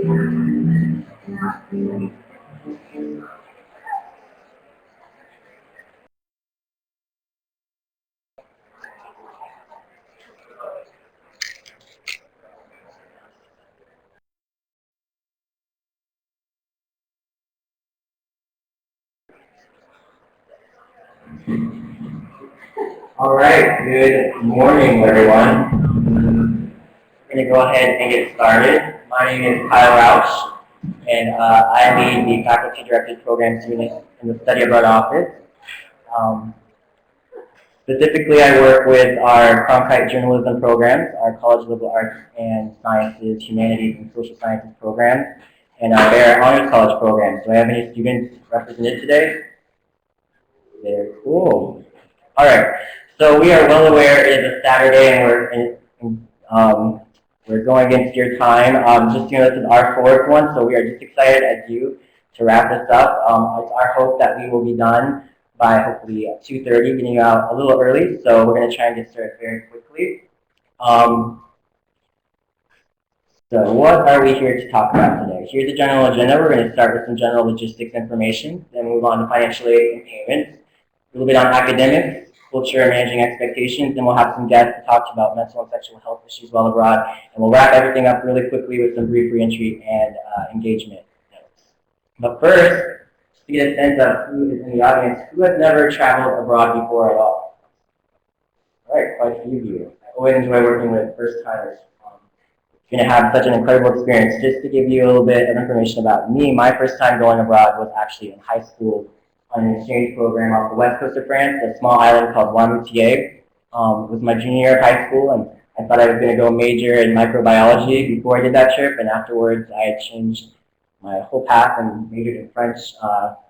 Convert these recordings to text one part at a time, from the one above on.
All right, good morning, everyone. We're going to go ahead and get started. My name is Kyle Rausch, and I lead the Faculty Directed Programs Unit in the Study Abroad office. Um, Specifically, I work with our Cronkite journalism programs, our College of Liberal Arts and Sciences, Humanities, and Social Sciences programs, and our Bear Honors College program. Do I have any students represented today? Very cool. All right. So we are well aware it is a Saturday, and we're going against your time. Just this is our fourth one, so we are just excited as you to wrap this up. It's our hope that we will be done by hopefully 2:30, getting you out a little early. So we're going to try and get started very quickly. So what are we here to talk about today? Here's the general agenda. We're going to start with some general logistics information, then move on to financial aid and payments, a little bit on academics, culture, and managing expectations, then we'll have some guests to talk about mental and sexual health issues while abroad, and we'll wrap everything up really quickly with some brief reentry and engagement notes. But first, just to get a sense of who is in the audience, who has never traveled abroad before at all? All right, quite a few of you. I always enjoy working with first-timers. You're going to have such an incredible experience. Just to give you a little bit of information about me, my first time going abroad was actually in high school on an exchange program off the west coast of France, a small island called It was my junior year of high school, and I thought I was going to go major in microbiology before I did that trip, and afterwards I had changed my whole path and majored in French,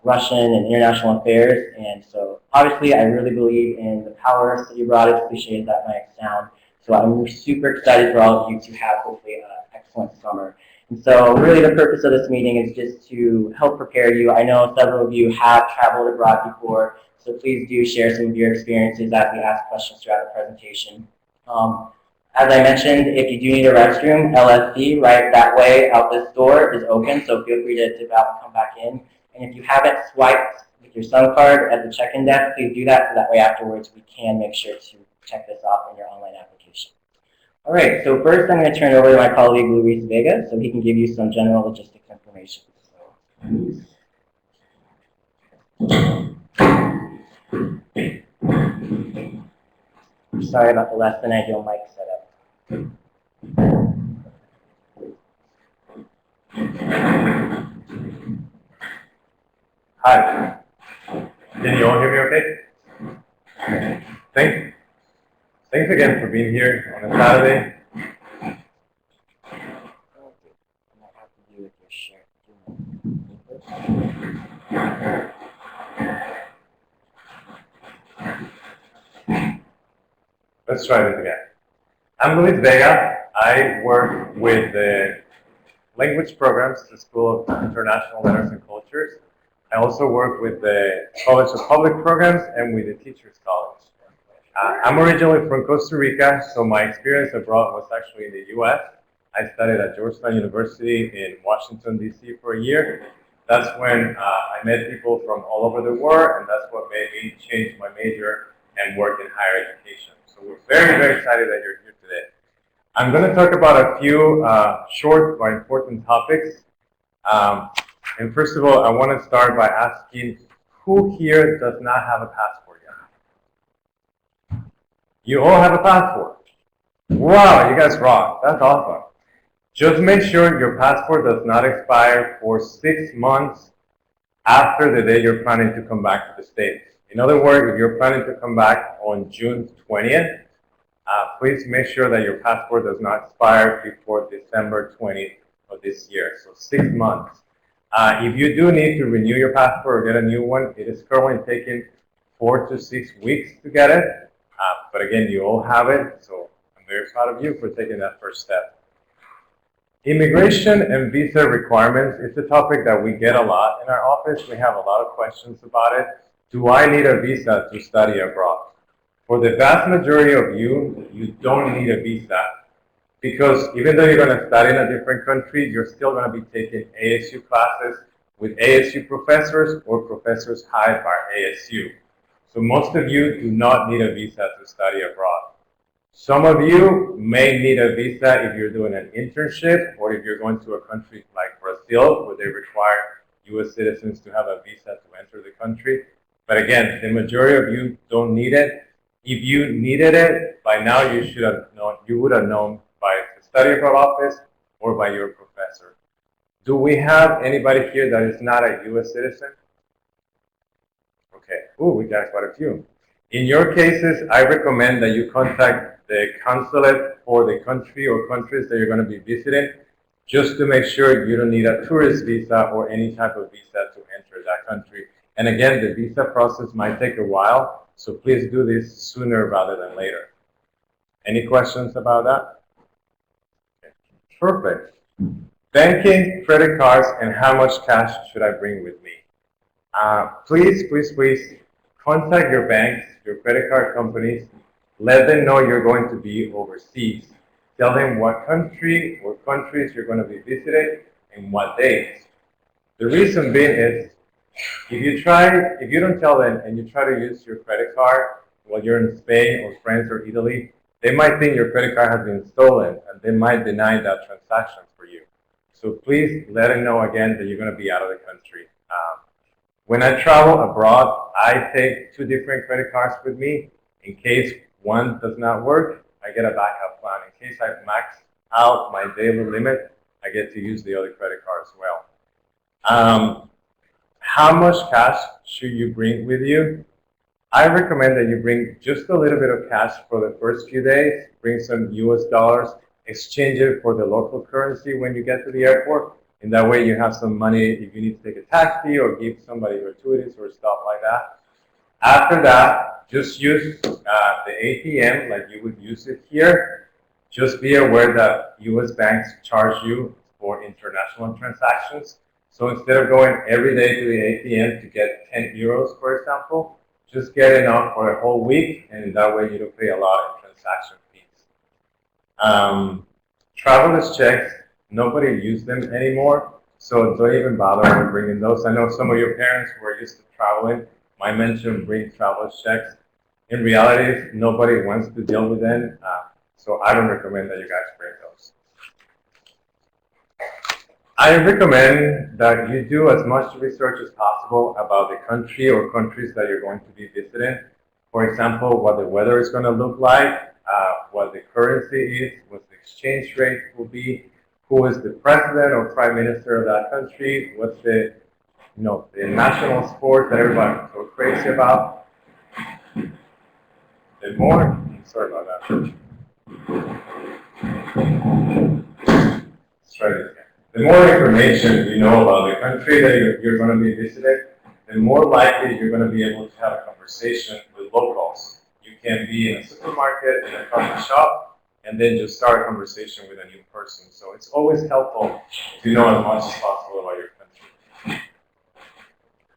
Russian, and international affairs. And so obviously I really believe in the power of study abroad, as cliche as that might sound. So I'm super excited for all of you to have hopefully an excellent summer. And so really the purpose of this meeting is just to help prepare you. I know several of you have traveled abroad before, so please do share some of your experiences as we ask questions throughout the presentation. As I mentioned, if you do need a restroom, LSD right that way out this door is open, so feel free to dip out and come back in. And if you haven't swiped with your SUN card at the check-in desk, please do that so that way afterwards we can make sure to check this off in your online application. All right, so first I'm going to turn it over to my colleague Luis Vega so he can give you some general logistics information. Sorry about the less than ideal mic setup. Hi. Can you all hear me okay? Thanks again for being here on a Saturday. Let's try this again. I'm Luis Vega. I work with the language programs at the School of International Letters and Cultures. I also work with the College of Public Programs and with the Teachers College. I'm originally from Costa Rica, so my experience abroad was actually in the U.S. I studied at Georgetown University in Washington, D.C. for a year. That's when I met people from all over the world, and that's what made me change my major and work in higher education. So we're very, very excited that you're here today. I'm going to talk about a few short but important topics. And first of all, I want to start by asking, who here does not have a passport yet? You all have a passport. Wow, you guys rock. That's awesome. Just make sure your passport does not expire for 6 months after the day you're planning to come back to the States. In other words, if you're planning to come back on June 20th, please make sure that your passport does not expire before December 20th of this year, so 6 months. If you do need to renew your passport or get a new one, it is currently taking 4 to 6 weeks to get it. But again, you all have it, so I'm very proud of you for taking that first step. Immigration and visa requirements is a topic that we get a lot in our office. We have a lot of questions about it. Do I need a visa to study abroad? For the vast majority of you, you don't need a visa because even though you're going to study in a different country, you're still going to be taking ASU classes with ASU professors or professors hired by ASU. So most of you do not need a visa to study abroad. Some of you may need a visa if you're doing an internship or if you're going to a country like Brazil where they require US citizens to have a visa to enter the country. But again, the majority of you don't need it. If you needed it, by now you should have known, you would have known by the study abroad office or by your professor. Do we have anybody here that is not a US citizen? Okay, we got quite a few. In your cases, I recommend that you contact the consulate for the country or countries that you're going to be visiting, just to make sure you don't need a tourist visa or any type of visa to enter that country. And again, the visa process might take a while, so please do this sooner rather than later. Any questions about that? Okay. Perfect. Banking, credit cards, and how much cash should I bring with me? Please contact your banks, your credit card companies. Let them know you're going to be overseas. Tell them what country or countries you're going to be visiting and what dates. The reason being is, if you don't tell them and you try to use your credit card while you're in Spain or France or Italy, they might think your credit card has been stolen and they might deny that transaction for you. So please let them know again that you're going to be out of the country. When I travel abroad, I take 2 different credit cards with me. In case one does not work, I get a backup plan. In case I max out my daily limit, I get to use the other credit card as well. How much cash should you bring with you? I recommend that you bring just a little bit of cash for the first few days. Bring some US dollars, exchange it for the local currency when you get to the airport. And that way you have some money if you need to take a taxi or give somebody gratuities or stuff like that. After that, just use the ATM like you would use it here. Just be aware that US banks charge you for international transactions. So instead of going every day to the ATM to get 10 euros, for example, just get enough for a whole week, and that way you don't pay a lot in transaction fees. Traveler's checks, nobody uses them anymore, so don't even bother bringing those. I know some of your parents who are used to traveling might mention bring traveler's checks. In reality, nobody wants to deal with them, so I don't recommend that you guys bring those. I recommend that you do as much research as possible about the country or countries that you're going to be visiting. For example, what the weather is going to look like, what the currency is, what the exchange rate will be, who is the president or prime minister of that country, what's the national sport that everybody's so crazy about. The more, sorry about that. Let's try this again. The more information you know about the country that you're going to be visiting, the more likely you're going to be able to have a conversation with locals. You can be in a supermarket, in a coffee shop, and then just start a conversation with a new person. So it's always helpful to know as much as possible about your country.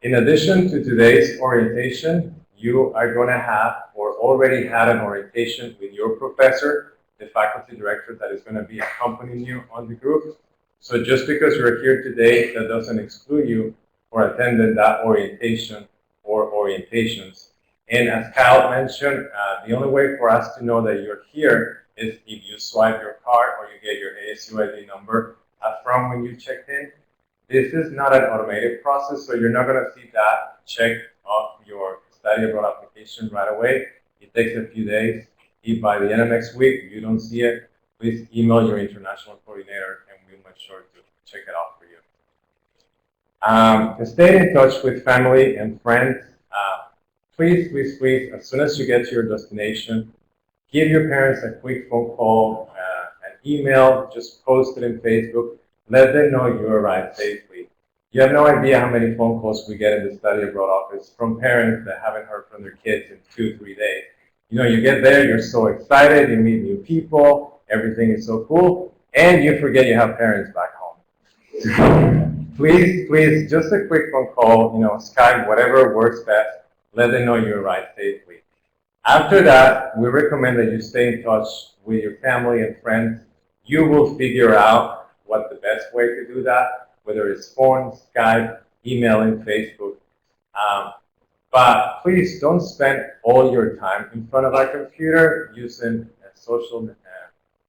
In addition to today's orientation, you are going to have or already had an orientation with your professor, the faculty director that is going to be accompanying you on the group. So just because you're here today, that doesn't exclude you for attending that orientation or orientations. And as Kyle mentioned, the only way for us to know that you're here is if you swipe your card or you get your ASU ID number from when you checked in. This is not an automated process, so you're not going to see that check off your study abroad application right away. It takes a few days. If by the end of next week you don't see it, please email your international coordinator and we'll make sure to check it out for you. Stay in touch with family and friends. Please, as soon as you get to your destination, give your parents a quick phone call, an email, just post it in Facebook. Let them know you arrived safely. You have no idea how many phone calls we get in the study abroad office from parents that haven't heard from their kids in 2-3 days. You get there, you're so excited, you meet new people, everything is so cool, and you forget you have parents back home. Please, just a quick phone call, Skype, whatever works best, let them know you arrived safely. After that, we recommend that you stay in touch with your family and friends. You will figure out what the best way to do that, whether it's phone, Skype, emailing, Facebook. But please don't spend all your time in front of a computer using social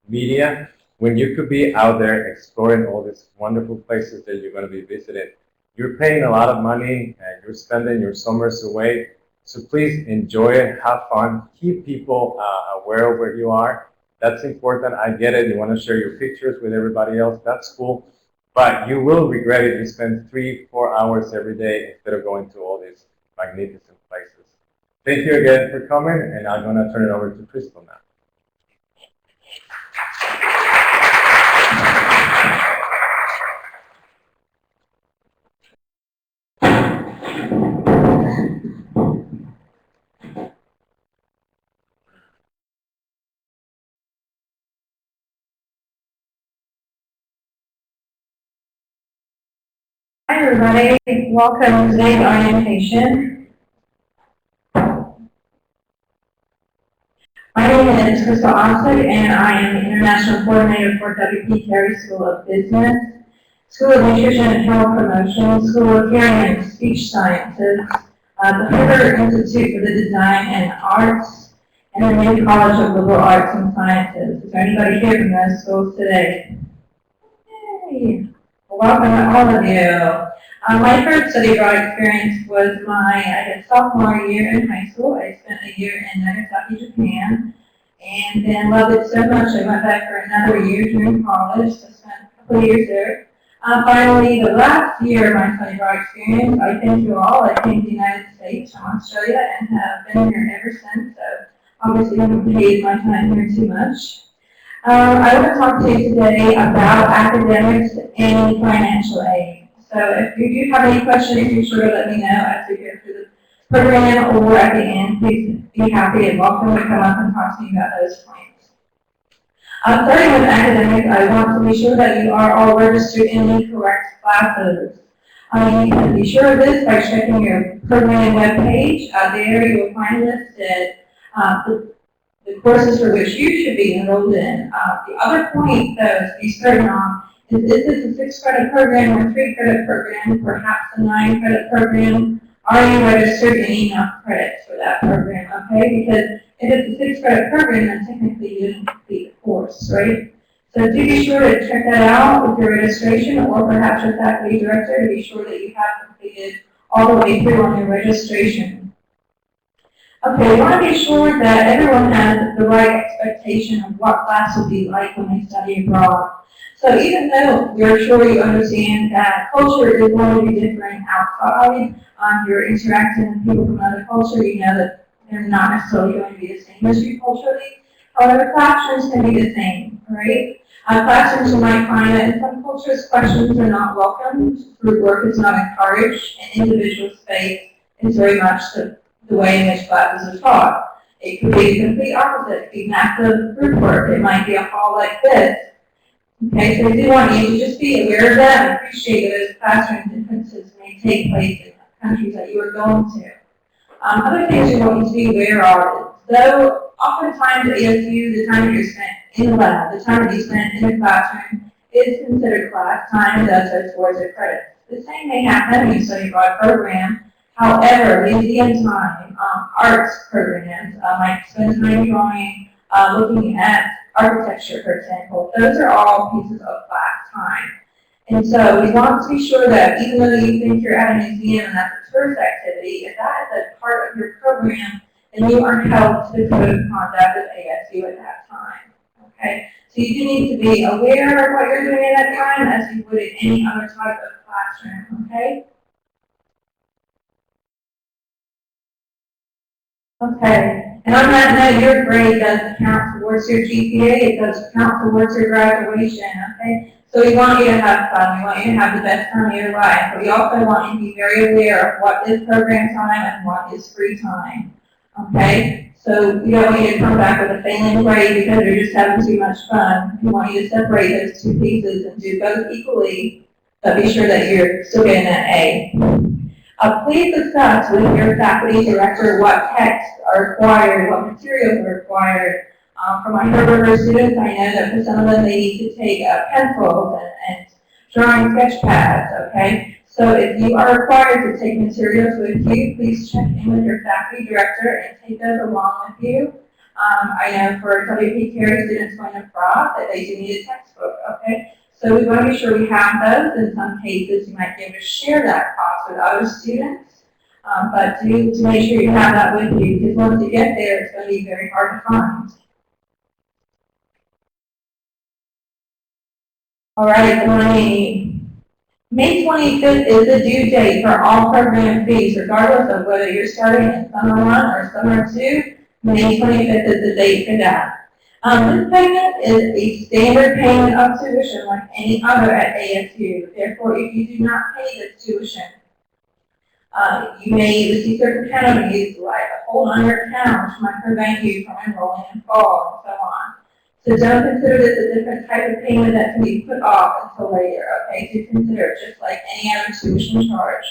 media when you could be out there exploring all these wonderful places that you're going to be visiting. You're paying a lot of money and you're spending your summers away. So please enjoy it, have fun, keep people aware of where you are. That's important. I get it. You want to share your pictures with everybody else. That's cool. But you will regret it. You spend 3-4 hours every day instead of going to all these magnificent places. Thank you again for coming, and I'm going to turn it over to Crystal now. Hi everybody, welcome to today's orientation. My name is Crystal Osgood and I am the International Coordinator for WP Carey School of Business, School of Nutrition and Health Promotion, School of Hearing and Speech Sciences, the Hoover Institute for the Design and Arts, and the New College of Liberal Arts and Sciences. Is there anybody here from those schools today? Yay! Welcome to all of you. My first study abroad experience was my sophomore year in high school. I spent a year in Nagasaki, Japan, and then loved it so much I went back for another year during college. So I spent a couple of years there. Finally, the last year of my study abroad experience, I thank you all. I came to the United States from Australia and have been here ever since. So obviously haven't paid my time here too much. I want to talk to you today about academics and financial aid. So if you do have any questions, be sure to let me know as we go through the program or at the end. Please be happy and welcome to come up and talk to me about those points. Starting with academics, I want to be sure that you are all registered in the correct classes. You can be sure of this by checking your program webpage. There you will find listed the courses for which you should be enrolled in. The other point, though, to be certain on is this a 6-credit program or 3-credit program, perhaps a 9-credit program? Are you registered in enough credits for that program, okay? Because if it's a 6-credit program, then technically you didn't complete the course, right? So do be sure to check that out with your registration or perhaps your faculty director to be sure that you have completed all the way through on your registration. Okay, we want to be sure that everyone has the right expectation of what class will be like when they study abroad. So even though we're sure you understand that culture is going to be different outside, you're interacting with people from another culture, you know that they're not necessarily going to be the same as you culturally. However, classrooms can be the same, right? Classrooms, you might find that in some cultures, questions are not welcomed, group work is not encouraged, and individual space is very much the way in which classes are taught. It could be the complete opposite. It could be massive group work. It might be a hall like this. Okay, so we do want you to just be aware of that and appreciate that those classroom differences may take place in the countries that you are going to. Other things you want you to be aware of is, though oftentimes at ASU, the time that you're spent in the lab, the time that you spend in the classroom is considered class time and does go towards your credits. The same may happen when you study abroad program. However, museum time, arts programs, like spend time drawing, looking at architecture, for example, those are all pieces of class time. And so we want to be sure that even though you think you're at a museum and that's a tourist activity, if that is a part of your program, then you are held to the code of conduct of ASU at that time. Okay? So you do need to be aware of what you're doing at that time as you would in any other type of classroom. Okay? Okay, and on that note, your grade does count towards your GPA, it does count towards your graduation, okay? So we want you to have fun, we want you to have the best time of your life, but we also want you to be very aware of what is program time and what is free time, okay? So we don't want you to come back with a failing grade because you're just having too much fun. We want you to separate those two pieces and do both equally, but be sure that you're still getting that A. Please discuss with your faculty director what texts are required, what materials are required, For my Herbert students, I know that for some of them they need to take pencils and drawing sketch pads, okay? So if you are required to take materials with you, please check in with your faculty director and take those along with you. I know for WP Carey students going to Frog that they do need a textbook, okay? So we want to make sure we have those. In some cases, you might be able to share that cost with other students. But to make sure you have that with you, because once you get there, it's going to be very hard to find. All right, May 25th is the due date for all program fees, regardless of whether you're starting in summer 1 or summer 2. May 25th is the date for that. This payment is a standard payment of tuition like any other at ASU. Therefore, if you do not pay this tuition, you may receive certain penalties like a hold on your account, which might prevent you from enrolling in fall, and so on. So don't consider this a different type of payment that can be put off until later, okay? So consider it just like any other tuition charge.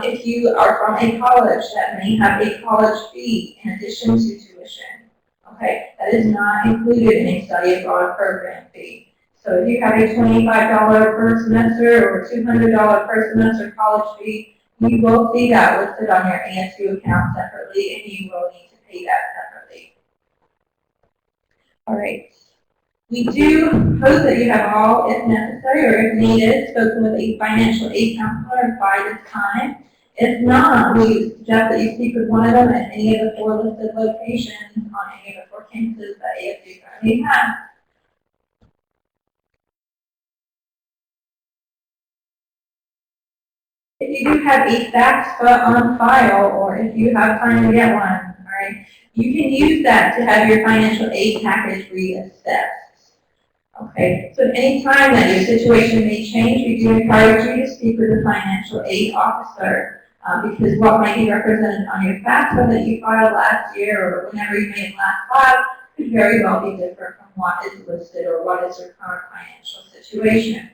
If you are from a college that may have a college fee in addition to tuition, okay, that is not included in a study abroad program fee. So if you have a $25 per semester or $200 per semester college fee, you will see that listed on your ASU account separately, and you will need to pay that separately. All right. We do hope that you have all, if necessary or if needed, spoken with a financial aid counselor by this time. If not, we suggest that you speak with one of them at any of the 4 listed locations on any of the 4 campuses that ASU currently has. If you do have a fax on file, or if you have time to get one, all right, you can use that to have your financial aid package reassessed. Okay, so at any time that your situation may change, we do encourage you to speak with a financial aid officer because what might be represented on your FAFSA that you filed last year or whenever you made last file could very well be different from what is listed or what is your current financial situation.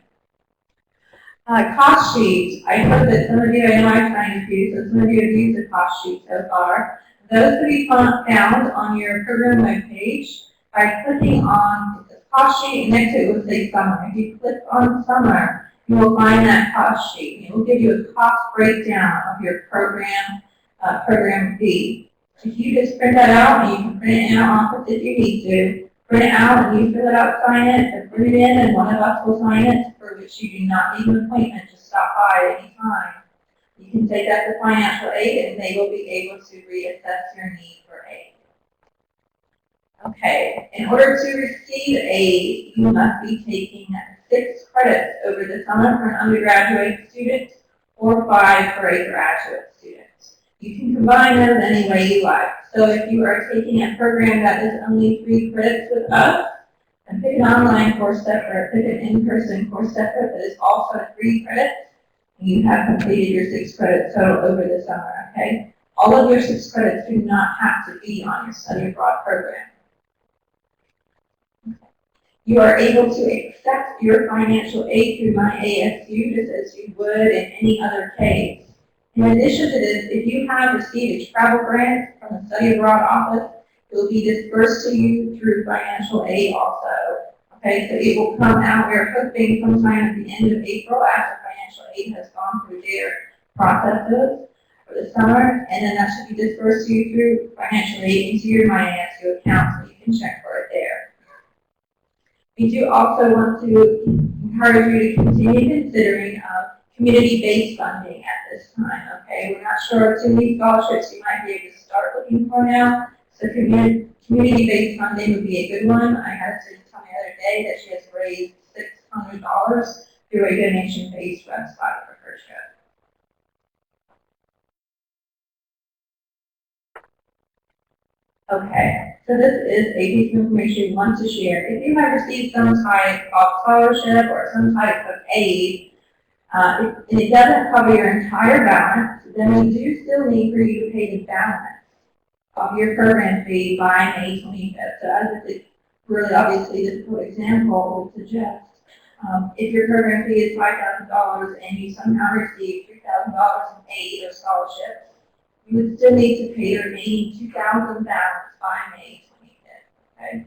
Cost sheets. I hope that some of you, I know I'm trying to use, so some of you have used the cost sheet so far. Those can be found on your program webpage by clicking on the cost sheet, and next to it will say summer. If you click on summer, you will find that cost sheet. It will give you a cost breakdown of your program fee. If you just print that out, and you can print it in our office if you need to, print it out and you fill it out, sign it, or print it in, and one of us will sign it, for which you do not need an appointment to stop by at any time. You can take that to financial aid, and they will be able to reassess your need for aid. Okay, in order to receive aid, you must be taking 6 credits over the summer for an undergraduate student or 5 for a graduate student. You can combine those any way you like. So if you are taking a program that is only 3 credits with us, then pick an online course separate, pick an in-person course separate that is also 3 credits, and you have completed your 6 credits total over the summer, okay? All of your 6 credits do not have to be on your study abroad program. You are able to accept your financial aid through My ASU just as you would in any other case. In addition to this, if you have received a travel grant from the study abroad office, it will be dispersed to you through financial aid also. Okay, so it will come out, we're hoping sometime at the end of April after financial aid has gone through their processes for the summer, and then that should be dispersed to you through financial aid into your My ASU account so you can check for it there. We do also want to encourage you to continue considering community-based funding at this time, okay? We're not sure of too many scholarships you might be able to start looking for now, so community-based funding would be a good one. I had a student tell me the other day that she has raised $600 through a donation-based website for her trip. Okay, so this is a piece of information we want to share. If you have received some type of scholarship or some type of aid, and it doesn't cover your entire balance, then we do still need for you to pay the balance of your program fee by May 25th. So as it's really obviously difficult example would suggest, if your program fee is $5,000 and you somehow receive $3,000 in aid or scholarships, you would still need to pay the remaining $2,000 balance by May 25th. okay?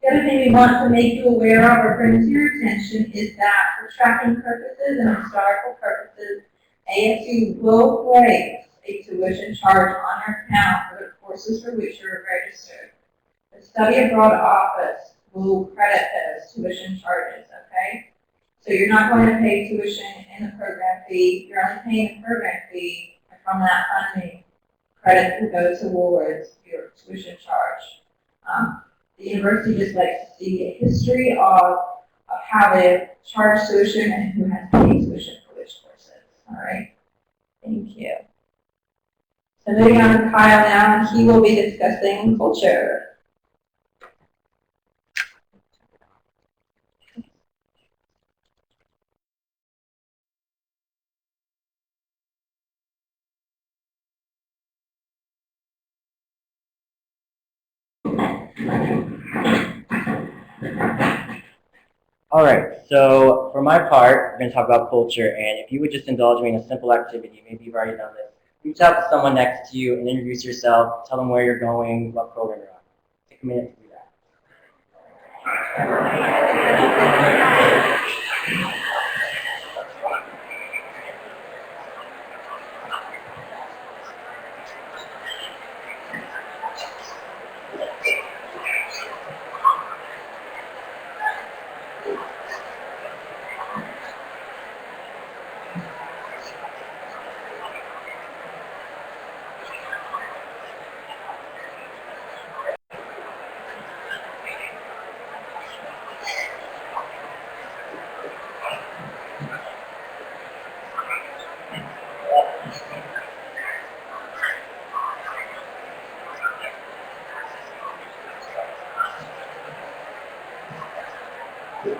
The other thing we want to make you aware of or bring to your attention is that for tracking purposes and historical purposes, ASU will place a tuition charge on your account for the courses for which you are registered. The study abroad office will credit those tuition charges, okay? So you're not going to pay tuition in the program fee, you're only paying the program fee, and from that funding, credit will go towards your tuition charge. The university just likes to see a history of how they've charged tuition and who has paid tuition for which courses, all right? Thank you. So moving on to Kyle now, and he will be discussing culture. All right, so for my part, we're going to talk about culture, and if you would just indulge me in a simple activity, maybe you've already done this, reach out to someone next to you and introduce yourself, tell them where you're going, what program you're on. Take a minute to do that.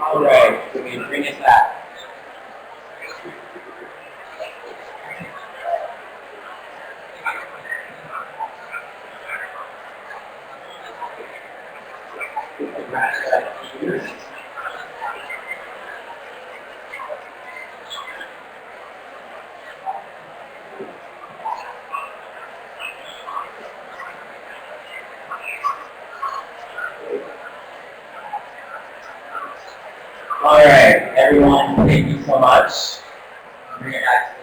All right, so we bring it back. All right, everyone, thank you so much. Bring it back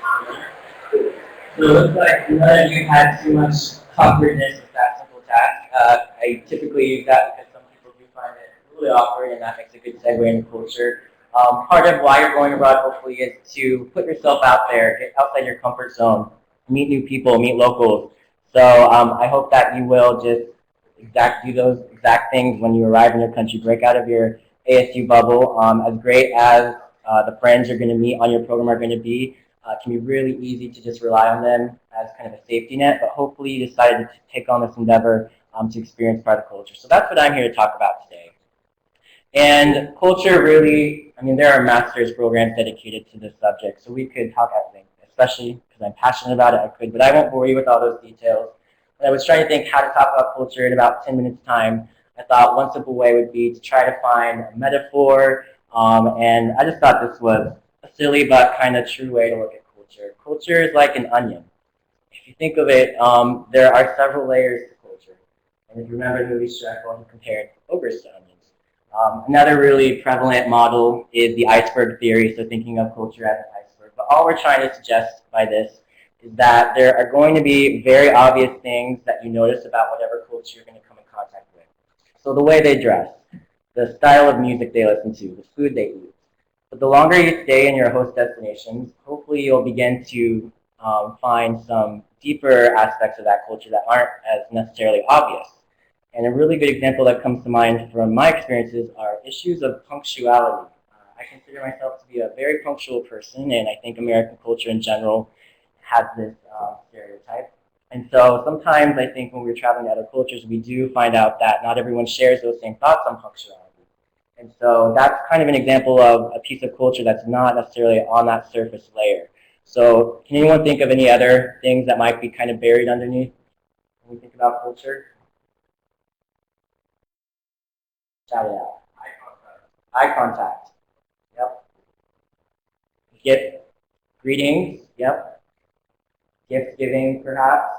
to the room. So it looks like none of you had too much awkwardness with that simple task. I typically use that because some people do find it really awkward, and that makes a good segue into culture. Part of why you're going abroad, hopefully, is to put yourself out there, get outside your comfort zone, meet new people, meet locals. So I hope that you will just do those exact things when you arrive in your country. Break out of your ASU bubble. As great as the friends you're going to meet on your program are going to be, it can be really easy to just rely on them as kind of a safety net, but hopefully you decided to take on this endeavor to experience part of the culture. So that's what I'm here to talk about today. And culture really, I mean, there are master's programs dedicated to this subject, so we could talk at length, especially because I'm passionate about it, I could, but I won't bore you with all those details. When I was trying to think how to talk about culture in about 10 minutes time, I thought one simple way would be to try to find a metaphor, and I just thought this was a silly but kind of true way to look at culture. Culture is like an onion. If you think of it, there are several layers to culture. And if you remember the movie Shrek, when he compared ogres to onions. Another really prevalent model is the iceberg theory, so thinking of culture as an iceberg. But all we're trying to suggest by this is that there are going to be very obvious things that you notice about whatever culture you're going to come in contact with. So the way they dress, the style of music they listen to, the food they eat. But the longer you stay in your host destinations, hopefully you'll begin to find some deeper aspects of that culture that aren't as necessarily obvious. And a really good example that comes to mind from my experiences are issues of punctuality. I consider myself to be a very punctual person, and I think American culture in general has this stereotype. And so sometimes I think when we're traveling to other cultures, we do find out that not everyone shares those same thoughts on punctuality. And so that's kind of an example of a piece of culture that's not necessarily on that surface layer. So can anyone think of any other things that might be kind of buried underneath when we think about culture? Shout it out. Eye contact. Yep. Gift. Greetings. Yep. Gift giving, perhaps.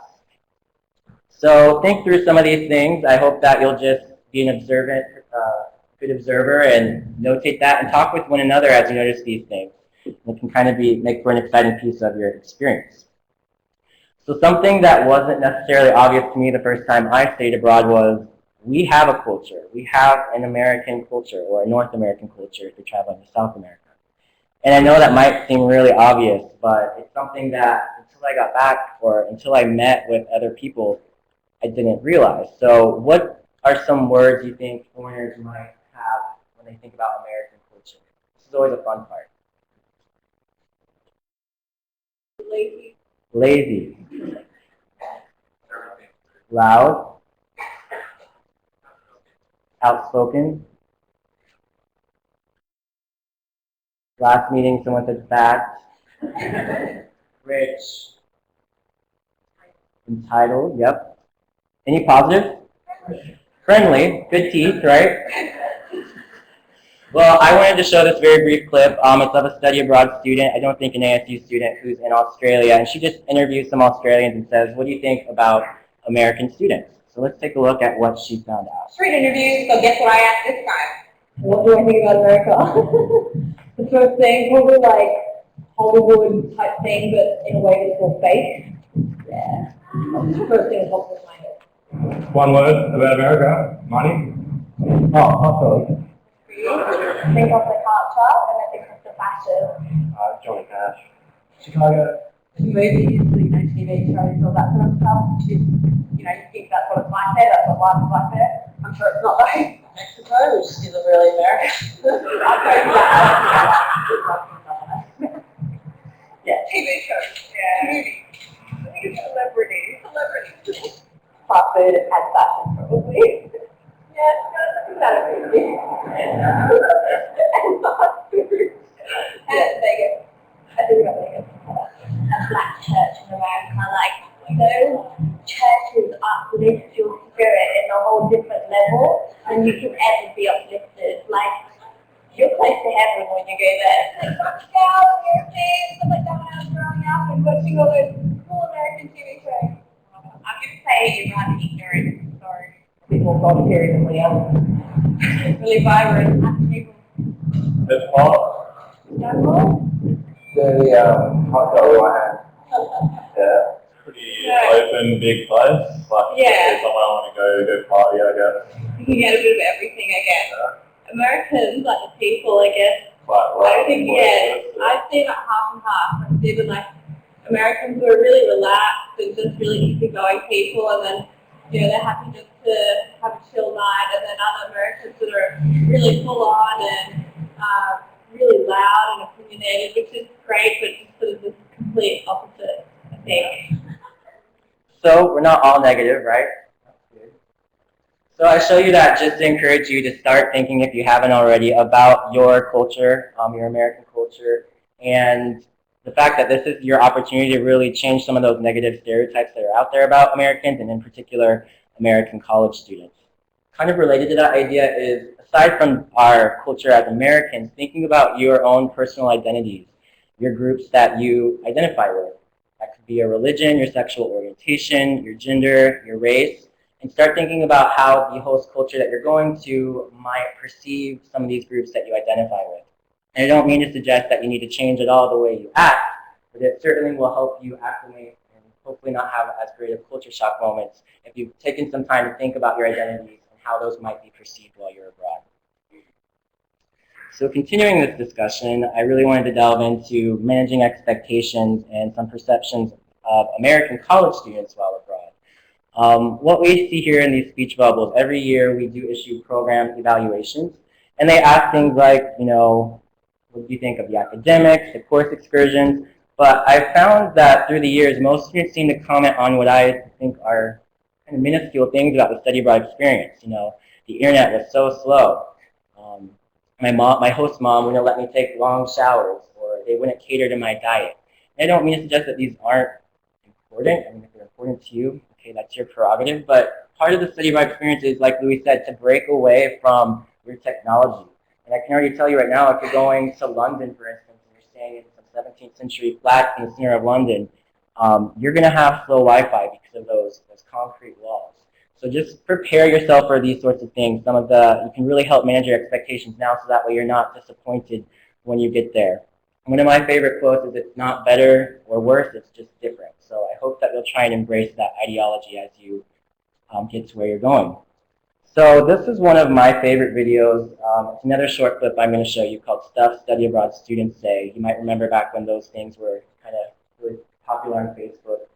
So think through some of these things. I hope that you'll just be an observant, good observer, and notate that, and talk with one another as you notice these things. It can kind of make for an exciting piece of your experience. So something that wasn't necessarily obvious to me the first time I stayed abroad was we have a culture. We have an American culture, or a North American culture if you're traveling to South America. And I know that might seem really obvious, but it's something that until I got back or until I met with other people, I didn't realize. So what are some words you think foreigners might have when they think about American culture? This is always a fun part. Lazy. Lazy. Loud. Outspoken. Last meeting, someone said fat. Rich. Entitled, yep. Any positive? Friendly. Good teeth, right? Well, I wanted to show this very brief clip. It's of a study abroad student, I don't think an ASU student, who's in Australia, and she just interviews some Australians and says, what do you think about American students? So let's take a look at what she found out. Street interview, so guess what I asked this time? What do I think about America? The first thing, probably like Hollywood type thing, but in a way that's more fake. Yeah. That's the first thing that pops in my head. One word about America, money. Oh, hot dog. Think of the culture and then think of the fashion. Johnny Cash. Chicago. Movies, TV shows, all that sort of stuff. Which is, you think that's what it's like there, that's what life is like there. I'm sure it's not like Mexico, which isn't really America. Yeah. TV shows, yeah. Movies. I think it's celebrities. Fast food and fashion, probably. Yeah, that's about a movie. And fast food. And Vegas. I think about Vegas. A black church in America, like those churches uplift your spirit in a whole different level than you can ever be uplifted. Like, you're close to heaven when you go there. It's like, girls, Europeans, stuff like that when I was growing up and watching all those cool American TV shows. I'm going to say I'm ignorant, sorry. People got period than we are. Really vibrant, happy people. It's hot. Jungle? The hot dog I had. Yeah. Pretty open, big place. Like, Yeah. somewhere I want to go party, I guess. You can get a bit of everything, I guess. Yeah. Americans, like the people, I guess. Quite I think, I'd say about half and half. I'd say that, like, Americans who are really relaxed and just really easygoing people, and then, they're happy just to have a chill night, and then other Americans that are really full on and really loud and opinionated, which is great, but just sort of the complete opposite, I think. So we're not all negative, right? That's good. So I show you that just to encourage you to start thinking, if you haven't already, about your culture, your American culture, and the fact that this is your opportunity to really change some of those negative stereotypes that are out there about Americans, and in particular, American college students. Kind of related to that idea is, aside from our culture as Americans, thinking about your own personal identities, your groups that you identify with. That could be your religion, your sexual orientation, your gender, your race, and start thinking about how the host culture that you're going to might perceive some of these groups that you identify with. And I don't mean to suggest that you need to change at all the way you act, but it certainly will help you acclimate and hopefully not have as great of culture shock moments if you've taken some time to think about your identities and how those might be perceived while you're abroad. So continuing this discussion, I really wanted to delve into managing expectations and some perceptions of American college students while abroad. What we see here in these speech bubbles, every year we do issue program evaluations, and they ask things like, what do you think of the academics, the course excursions? But I found that through the years, most students seem to comment on what I think are kind of minuscule things about the study abroad experience. The internet was so slow. My host mom wouldn't let me take long showers, or they wouldn't cater to my diet. And I don't mean to suggest that these aren't important. I mean, if they're important to you, okay, that's your prerogative. But part of the study abroad experience is, like Louis said, to break away from your technology. And I can already tell you right now, if you're going to London, for instance, and you're staying in some 17th century flats in the center of London, you're going to have slow Wi-Fi because of those concrete walls. So just prepare yourself for these sorts of things. You can really help manage your expectations now so that way you're not disappointed when you get there. One of my favorite quotes is, "It's not better or worse, it's just different." So I hope that you'll try and embrace that ideology as you get to where you're going. So this is one of my favorite videos. It's another short clip I'm going to show you called "Stuff Study Abroad Students Say." You might remember back when those things were kind of really popular on Facebook.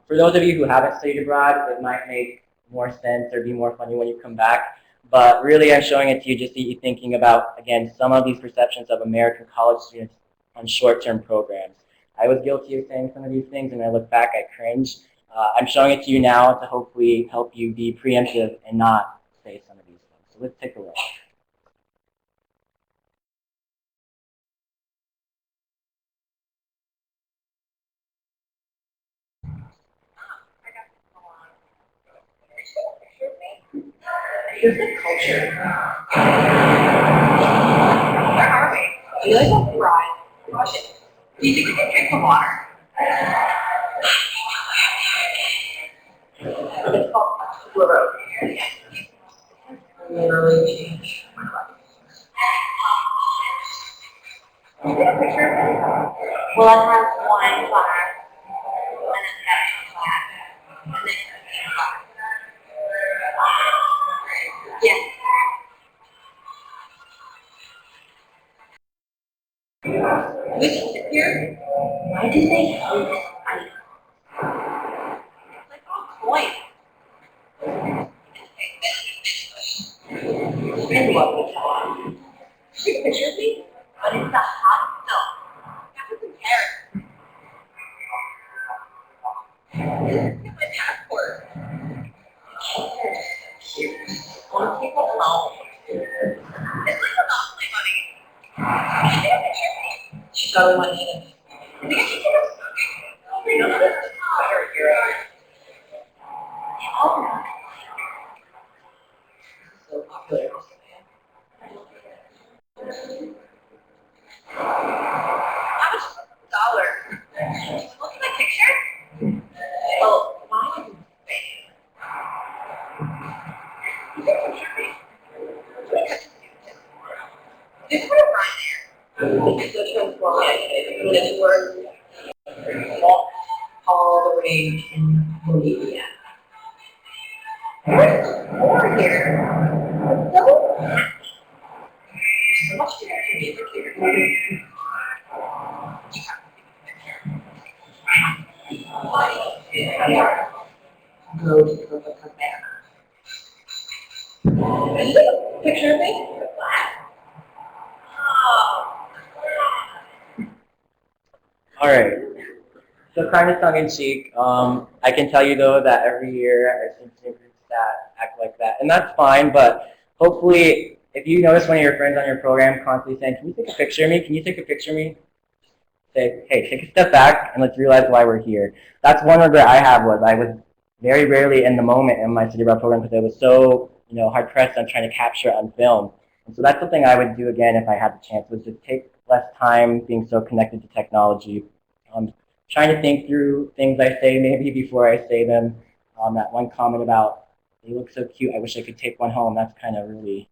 For those of you who haven't studied abroad, it might make more sense or be more funny when you come back. But really, I'm showing it to you just to get you thinking about, again, some of these perceptions of American college students on short-term programs. I was guilty of saying some of these things, and when I look back, I cringe. I'm showing it to you now to hopefully help you be preemptive and not say some of these things. So let's take a look. Here's the culture. Where are we? Do you like a fry? Do you think you can drink the water? It's called Road. Literally change my life. Can you take a picture of it? Well, I have one flag, and then that flag, and then a flag. Yeah. We can sit here. Why do they hate ice? Like on point. I love the job. Take a picture of me, but it's a hot stone. That was embarrassing. Look at my passport. Want to take a home? It's like Monopoly money. Take a picture of me. She's got money. None of this is better here. Oh, so popular. How much is $1? Look at my picture. Well, why is it fake? You take a picture of me. Just put it right there. So transform it into words. All the way in Bolivia. There's more here. So much music here. Go to Copacabana. Is this a picture of me? Oh. All right. So kind of tongue-in-cheek, I can tell you though that every year I see groups that act like that, and that's fine. But hopefully, if you notice one of your friends on your program constantly saying, "Can you take a picture of me? Can you take a picture of me?" Say, "Hey, take a step back and let's realize why we're here." That's one regret I have was I was very rarely in the moment in my study abroad program because I was so hard pressed on trying to capture it on film. And so that's something I would do again if I had the chance, was just take less time being so connected to technology. Trying to think through things I say maybe before I say them. That one comment about, "They look so cute, I wish I could take one home," that's kind of really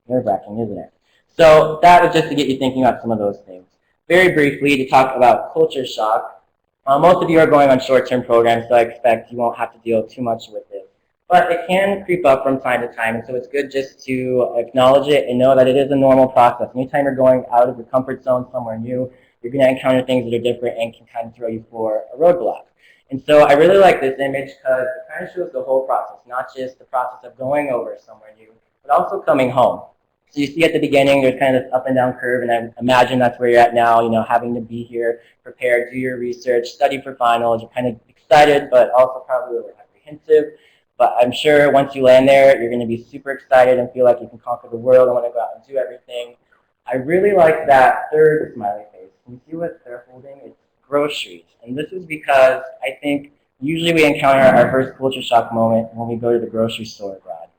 nerve-wracking, isn't it? So that was just to get you thinking about some of those things. Very briefly, to talk about culture shock. Most of you are going on short-term programs, so I expect you won't have to deal too much with it. But it can creep up from time to time, and so it's good just to acknowledge it and know that it is a normal process. Anytime you're going out of your comfort zone somewhere new, you're going to encounter things that are different and can kind of throw you for a roadblock. And so I really like this image because it kind of shows the whole process, not just the process of going over somewhere new, but also coming home. So you see at the beginning, there's kind of this up and down curve, and I imagine that's where you're at now, having to be here, prepare, do your research, study for finals. You're kind of excited, but also probably a little apprehensive. But I'm sure once you land there, you're going to be super excited and feel like you can conquer the world and want to go out and do everything. I really like that third smiley face. Can you see what they're holding? It's groceries. And this is because I think usually we encounter our first culture shock moment when we go to the grocery store abroad.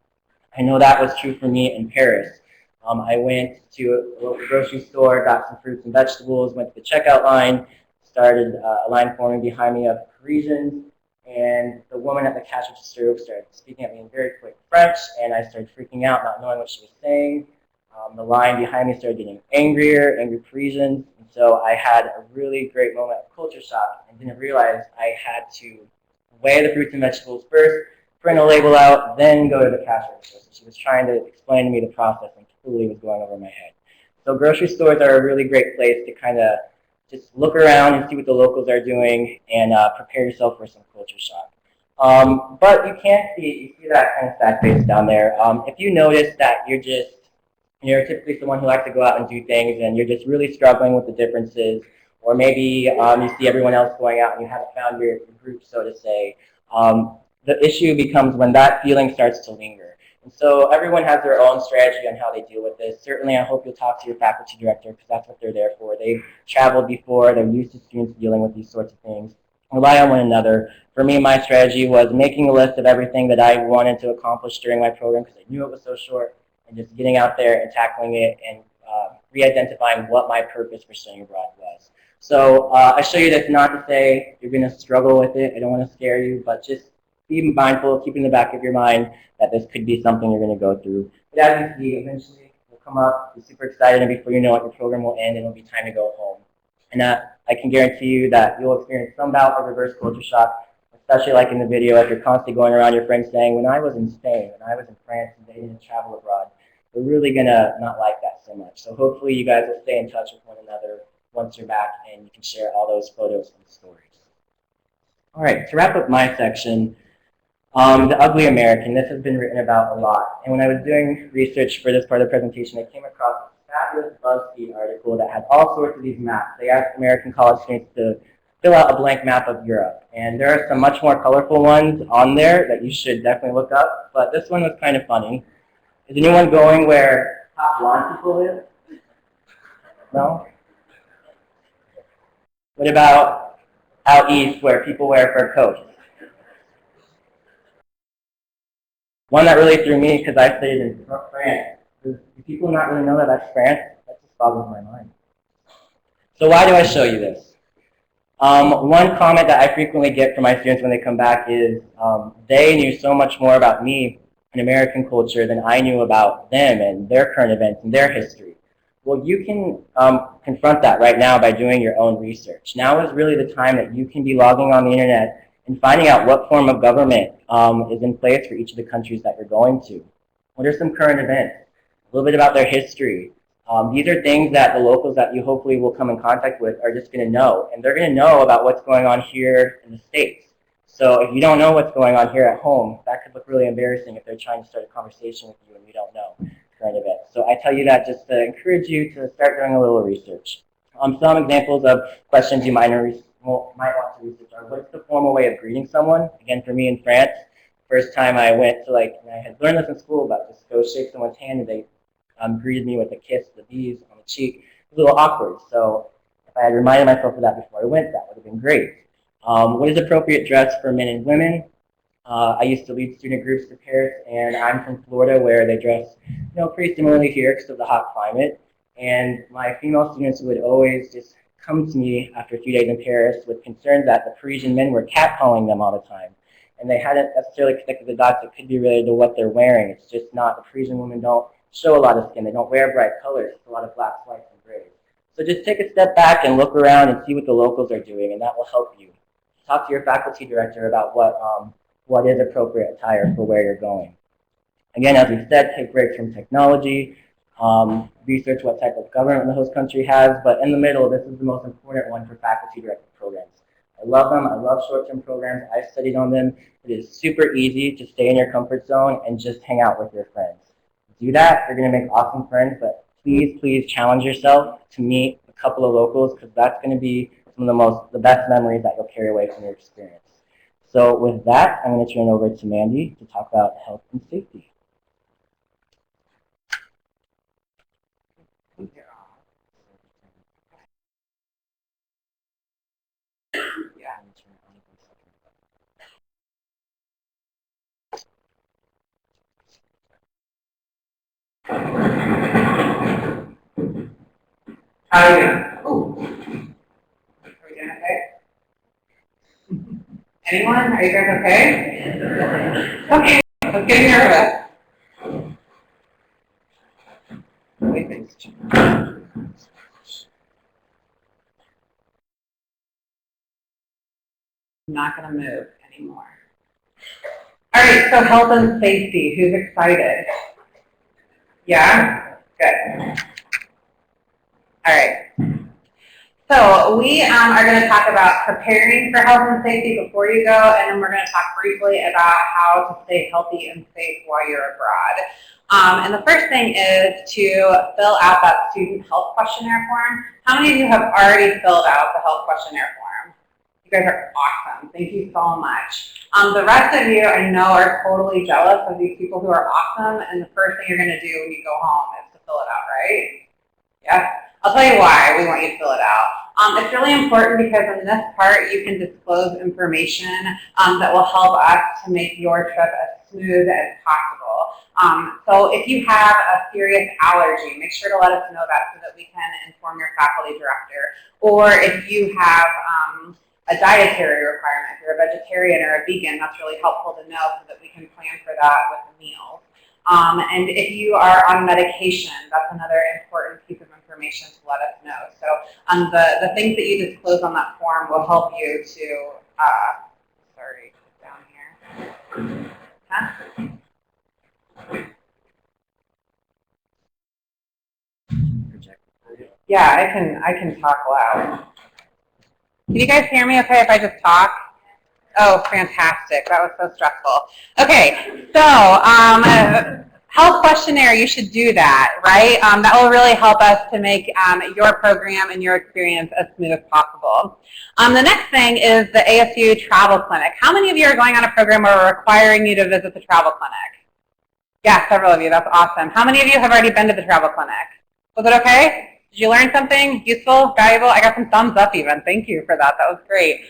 I know that was true for me in Paris. I went to a local grocery store, got some fruits and vegetables, went to the checkout line, started a line forming behind me of Parisians, And the woman at the cash register started speaking at me in very quick French, and I started freaking out, not knowing what she was saying. The line behind me started getting angrier, angry Parisians, and so I had a really great moment of culture shock and didn't realize I had to weigh the fruits and vegetables first, print a label out, then go to the cash register. So she was trying to explain to me the process and totally was going over my head. So grocery stores are a really great place to kind of just look around and see what the locals are doing and prepare yourself for some culture shock. But you can't see, you see that kind of sad face down there. If you notice that you're typically someone who likes to go out and do things and you're just really struggling with the differences, or maybe you see everyone else going out and you haven't found your group, so to say, the issue becomes when that feeling starts to linger. And so everyone has their own strategy on how they deal with this. Certainly, I hope you'll talk to your faculty director because that's what they're there for. They've traveled before. They're used to students dealing with these sorts of things. Rely on one another. For me, my strategy was making a list of everything that I wanted to accomplish during my program because I knew it was so short, and just getting out there and tackling it and re-identifying what my purpose for studying abroad was. So I show you this not to say you're going to struggle with it. I don't want to scare you, but just be mindful, keep in the back of your mind that this could be something you're going to go through. But as you see, eventually you'll come up, be super excited, and before you know it, your program will end and it'll be time to go home. And I can guarantee you that you'll experience some bout of reverse culture shock, especially like in the video, if you're constantly going around your friends saying, when I was in Spain, when I was in France, and they didn't travel abroad, they're really going to not like that so much. So hopefully you guys will stay in touch with one another once you're back and you can share all those photos and stories. All right, to wrap up my section, the ugly American, this has been written about a lot. And when I was doing research for this part of the presentation, I came across a fabulous BuzzFeed article that had all sorts of these maps. They asked American college students to fill out a blank map of Europe. And there are some much more colorful ones on there that you should definitely look up. But this one was kind of funny. Is anyone going where top blonde people live? No? What about out east where people wear fur coats? One that really threw me because I studied in France. Do people not really know that that's France? That just boggles my mind. So why do I show you this? One comment that I frequently get from my students when they come back is they knew so much more about me and American culture than I knew about them and their current events and their history. Well, you can confront that right now by doing your own research. Now is really the time that you can be logging on the internet and finding out what form of government is in place for each of the countries that you're going to. What are some current events? A little bit about their history. These are things that the locals that you hopefully will come in contact with are just going to know. And they're going to know about what's going on here in the States. So if you don't know what's going on here at home, that could look really embarrassing if they're trying to start a conversation with you and you don't know current events. So I tell you that just to encourage you to start doing a little research. Some examples of questions you might want to research are, what's the formal way of greeting someone? Again, for me in France, first time I went to and I had learned this in school, but just go shake someone's hand and they greeted me with a kiss, the bees on the cheek. It was a little awkward. So if I had reminded myself of that before I went, that would have been great. What is appropriate dress for men and women? I used to lead student groups to Paris, and I'm from Florida, where they dress, pretty similarly here because of the hot climate. And my female students would always just come to me after a few days in Paris with concerns that the Parisian men were catcalling them all the time. And they hadn't necessarily connected the dots. It could be related to what they're wearing. It's just not. The Parisian women don't show a lot of skin. They don't wear bright colors. It's a lot of blacks, whites, and grays. So just take a step back and look around and see what the locals are doing, and that will help you. Talk to your faculty director about what is appropriate attire for where you're going. Again, as we said, take breaks from technology, research what type of government the host country has, but in the middle, this is the most important one for faculty-directed programs. I love them. I love short-term programs. I've studied on them. It is super easy to stay in your comfort zone and just hang out with your friends. Do that, you're going to make awesome friends, but please, please challenge yourself to meet a couple of locals because that's going to be some of the best memories that you'll carry away from your experience. So with that, I'm going to turn it over to Mandy to talk about health and safety. How are you? Ooh. Are we doing okay? Anyone? Are you guys okay? Okay, I was getting nervous. Wait, thanks. I'm not going to move anymore. All right, so health and safety. Who's excited? Yeah? Good. All right. So we are going to talk about preparing for health and safety before you go, and then we're going to talk briefly about how to stay healthy and safe while you're abroad. And the first thing is to fill out that student health questionnaire form. How many of you have already filled out the health questionnaire form? You guys are awesome. Thank you so much. The rest of you I know are totally jealous of these people who are awesome, and the first thing you're going to do when you go home is to fill it out, right? Yeah. I'll tell you why we want you to fill it out. It's really important because in this part you can disclose information that will help us to make your trip as smooth as possible. So if you have a serious allergy, make sure to let us know that so that we can inform your faculty director. Or if you have a dietary requirement, if you're a vegetarian or a vegan, that's really helpful to know so that we can plan for that with the meals. And if you are on medication, that's another important piece of information to let us know. So the things that you disclose on that form will help you to, sorry, down here. Huh? Yeah, I can talk loud. Can you guys hear me okay if I just talk? Oh, fantastic. That was so stressful. Okay, so health questionnaire, you should do that, right? That will really help us to make your program and your experience as smooth as possible. The next thing is the ASU travel clinic. How many of you are going on a program where we're requiring you to visit the travel clinic? Yeah, several of you. That's awesome. How many of you have already been to the travel clinic? Was it okay? Did you learn something useful, valuable? I got some thumbs up even. Thank you for that. That was great.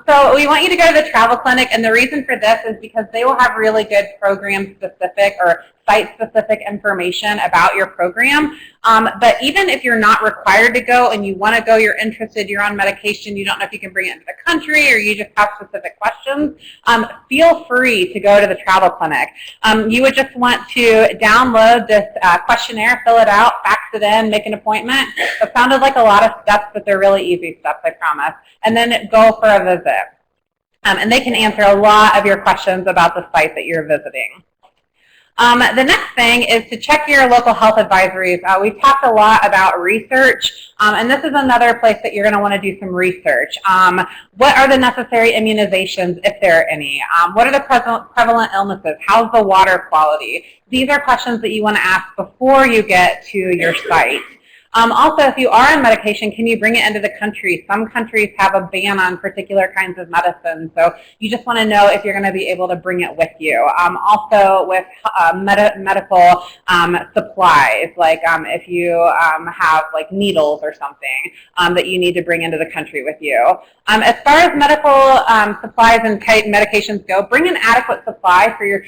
So we want you to go to the travel clinic, and the reason for this is because they will have really good program-specific or site-specific information about your program. But even if you're not required to go and you want to go, you're interested, you're on medication, you don't know if you can bring it into the country, or you just have specific questions, feel free to go to the travel clinic. You would just want to download this questionnaire, fill it out, fax it in, make an appointment. It sounded like a lot of steps, but they're really easy steps, I promise. And then go for a visit. And they can answer a lot of your questions about the site that you're visiting. The next thing is to check your local health advisories. We've talked a lot about research, and this is another place that you're going to want to do some research. What are the necessary immunizations, if there are any? What are the prevalent illnesses? How's the water quality? These are questions that you want to ask before you get to your site. Also, if you are on medication, can you bring it into the country? Some countries have a ban on particular kinds of medicine, so you just want to know if you're going to be able to bring it with you. Also, with medical supplies, like if you have like needles or something that you need to bring into the country with you. As far as medical supplies and medications go, bring an adequate supply for your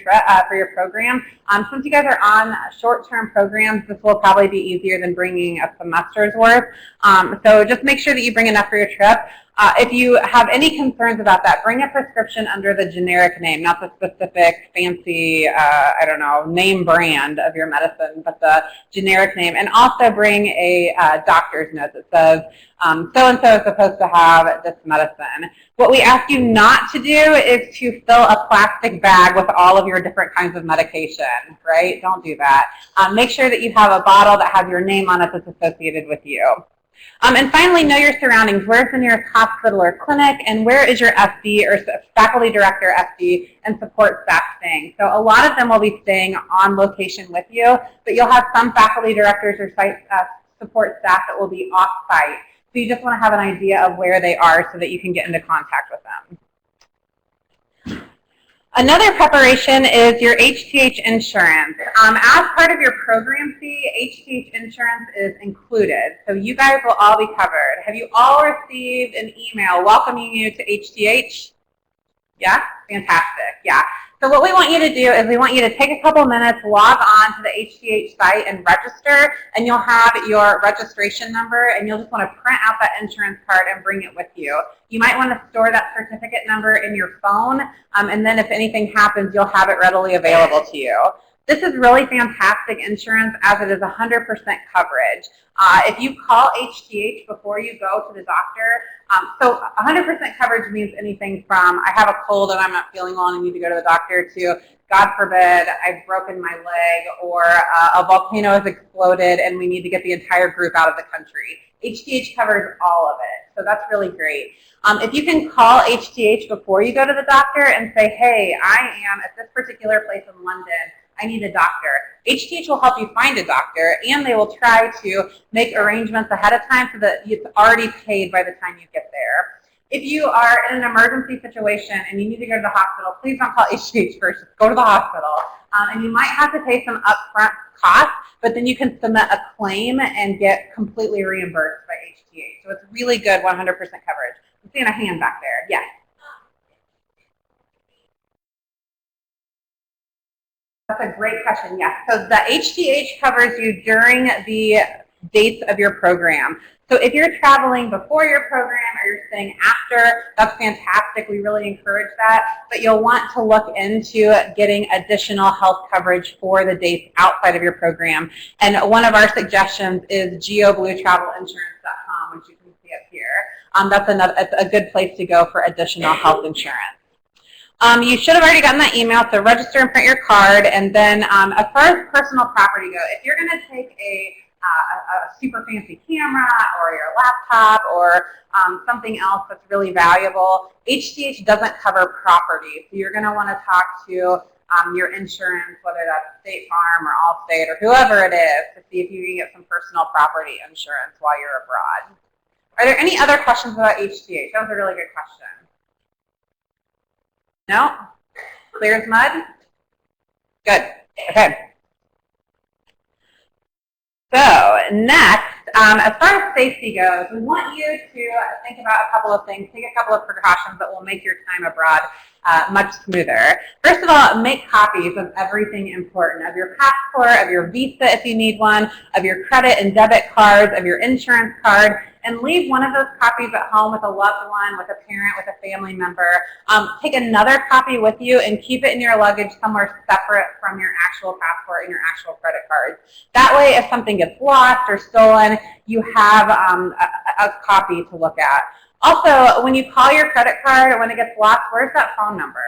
program. Since you guys are on short-term programs, this will probably be easier than bringing a semester's worth. So just make sure that you bring enough for your trip. If you have any concerns about that, bring a prescription under the generic name, not the specific fancy, I don't know, name brand of your medicine, but the generic name. And also bring a doctor's note that says, so-and-so is supposed to have this medicine. What we ask you not to do is to fill a plastic bag with all of your different kinds of medication, right? Don't do that. Make sure that you have a bottle that has your name on it that's associated with you. And finally, know your surroundings. Where's the nearest hospital or clinic, and where is your FD or faculty director FD and support staff staying? So a lot of them will be staying on location with you, but you'll have some faculty directors or site support staff that will be off-site. So you just want to have an idea of where they are so that you can get into contact with them. Another preparation is your HTH insurance. As part of your program fee, HTH insurance is included. So you guys will all be covered. Have you all received an email welcoming you to HTH? Yeah? Fantastic. Yeah. So what we want you to do is we want you to take a couple minutes, log on to the HTH site and register, and you'll have your registration number, and you'll just want to print out that insurance card and bring it with you. You might want to store that certificate number in your phone, and then if anything happens, you'll have it readily available to you. This is really fantastic insurance as it is 100% coverage. If you call HTH before you go to the doctor, so 100% coverage means anything from I have a cold and I'm not feeling well and I need to go to the doctor to God forbid I've broken my leg or a volcano has exploded and we need to get the entire group out of the country. HTH covers all of it, so that's really great. If you can call HTH before you go to the doctor and say, hey, I am at this particular place in London, I need a doctor. HTH will help you find a doctor, and they will try to make arrangements ahead of time so that it's already paid by the time you get there. If you are in an emergency situation and you need to go to the hospital, please don't call HTH first. Just go to the hospital. And you might have to pay some upfront costs, but then you can submit a claim and get completely reimbursed by HTH. So it's really good 100% coverage. I'm seeing a hand back there. Yes. That's a great question, yes. So the HTH covers you during the dates of your program. So if you're traveling before your program or you're staying after, that's fantastic. We really encourage that. But you'll want to look into getting additional health coverage for the dates outside of your program. And one of our suggestions is geobluetravelinsurance.com, which you can see up here. That's a good place to go for additional health insurance. You should have already gotten that email, so register and print your card. And then as far as personal property go, if you're going to take a super fancy camera or your laptop or something else that's really valuable, HTH doesn't cover property. So you're going to want to talk to your insurance, whether that's State Farm or Allstate or whoever it is, to see if you can get some personal property insurance while you're abroad. Are there any other questions about HTH? That was a really good question. No? Clear as mud? Good. Okay. So next, as far as safety goes, we want you to think about a couple of things, take a couple of precautions that will make your time abroad much smoother. First of all, make copies of everything important, of your passport, of your visa if you need one, of your credit and debit cards, of your insurance card, and leave one of those copies at home with a loved one, with a parent, with a family member. Take another copy with you and keep it in your luggage somewhere separate from your actual passport and your actual credit cards. That way, if something gets lost or stolen, you have a copy to look at. Also, when you call your credit card, when it gets lost, where's that phone number?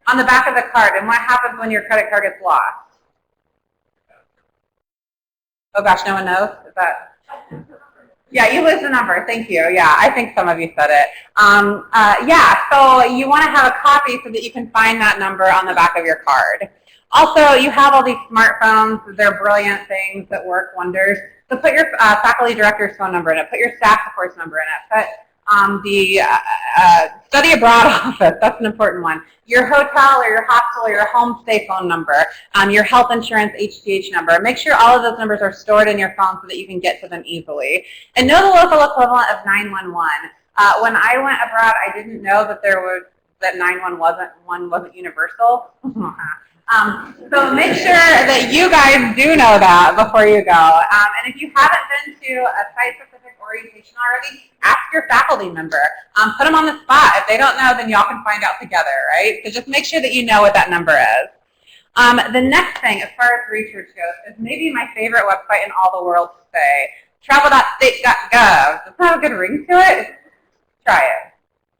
On the back of the card. And what happens when your credit card gets lost? Oh gosh, no one knows? Is that? Yeah, you lose the number. Thank you. Yeah, I think some of you said it. Yeah, so you want to have a copy so that you can find that number on the back of your card. Also, you have all these smartphones. They're brilliant things that work wonders. So put your faculty director's phone number in it. Put your staff support's number in it. Put the study abroad office. That's an important one. Your hotel or your hostel or your homestay phone number. Your health insurance HTH number. Make sure all of those numbers are stored in your phone so that you can get to them easily. And know the local equivalent of 911. When I went abroad, I didn't know that that 911 wasn't universal. So make sure that you guys do know that before you go. And if you haven't been to a site-specific orientation already, ask your faculty member. Put them on the spot. If they don't know, then y'all can find out together, right? So just make sure that you know what that number is. The next thing, as far as research goes, is maybe my favorite website in all the world to say, travel.state.gov. Does that have a good ring to it? Try it.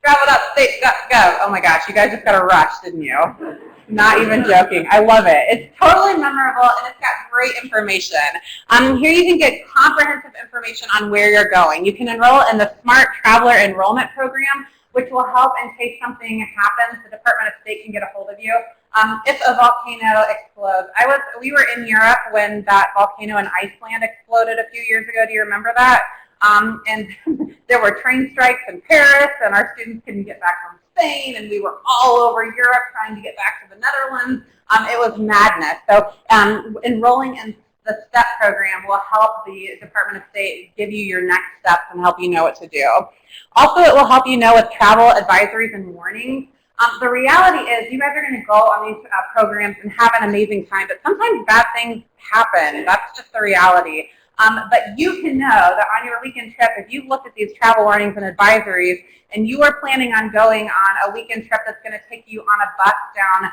Travel.state.gov. Oh my gosh, you guys just got a rush, didn't you? Not even joking. I love it. It's totally memorable, and it's got great information. Here you can get comprehensive information on where you're going. You can enroll in the Smart Traveler Enrollment Program, which will help in case something happens. The Department of State can get a hold of you. If a volcano explodes. We were in Europe when that volcano in Iceland exploded a few years ago. Do you remember that? And there were train strikes in Paris, and our students couldn't get back from Spain, and we were all over Europe trying to get back to the Netherlands. It was madness. So enrolling in the STEP program will help the Department of State give you your next steps and help you know what to do. Also, it will help you know with travel advisories and warnings. The reality is you guys are going to go on these programs and have an amazing time, but sometimes bad things happen. That's just the reality. But you can know that on your weekend trip, if you've looked at these travel warnings and advisories, and you are planning on going on a weekend trip that's going to take you on a bus down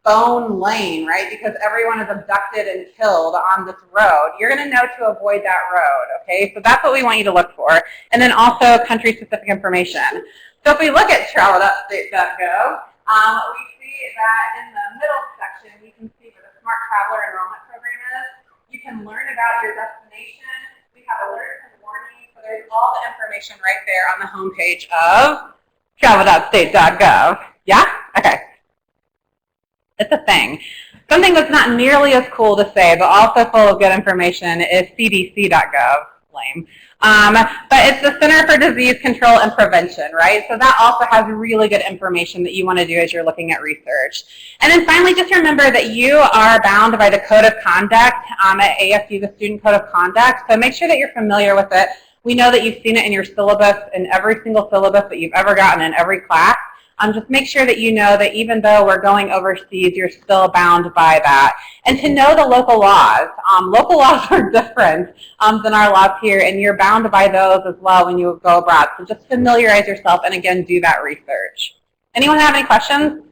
Bone Lane, right? Because everyone is abducted and killed on this road. You're going to know to avoid that road, okay? So that's what we want you to look for. And then also country-specific information. So if we look at travel.state.gov, we see that in the middle section, we can see where the Smart Traveler Enrollment Program is. You can learn about your destination. We have alerts and warnings. So there's all the information right there on the homepage of travel.state.gov. Yeah? Okay. It's a thing. Something that's not nearly as cool to say, but also full of good information is cdc.gov. Lame. But it's the Center for Disease Control and Prevention, right? So that also has really good information that you want to do as you're looking at research. And then finally, just remember that you are bound by the Code of Conduct at ASU, the Student Code of Conduct. So make sure that you're familiar with it. We know that you've seen it in your syllabus, in every single syllabus that you've ever gotten in every class. Just make sure that you know that even though we're going overseas, you're still bound by that. And to know the local laws. Local laws are different than our laws here, and you're bound by those as well when you go abroad. So just familiarize yourself and, again, do that research. Anyone have any questions?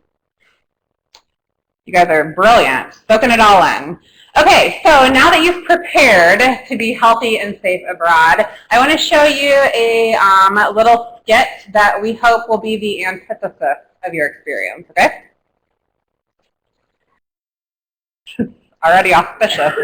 You guys are brilliant, soaking it all in. Okay, so now that you've prepared to be healthy and safe abroad, I want to show you a little skit that we hope will be the antithesis of your experience, okay? Already auspicious.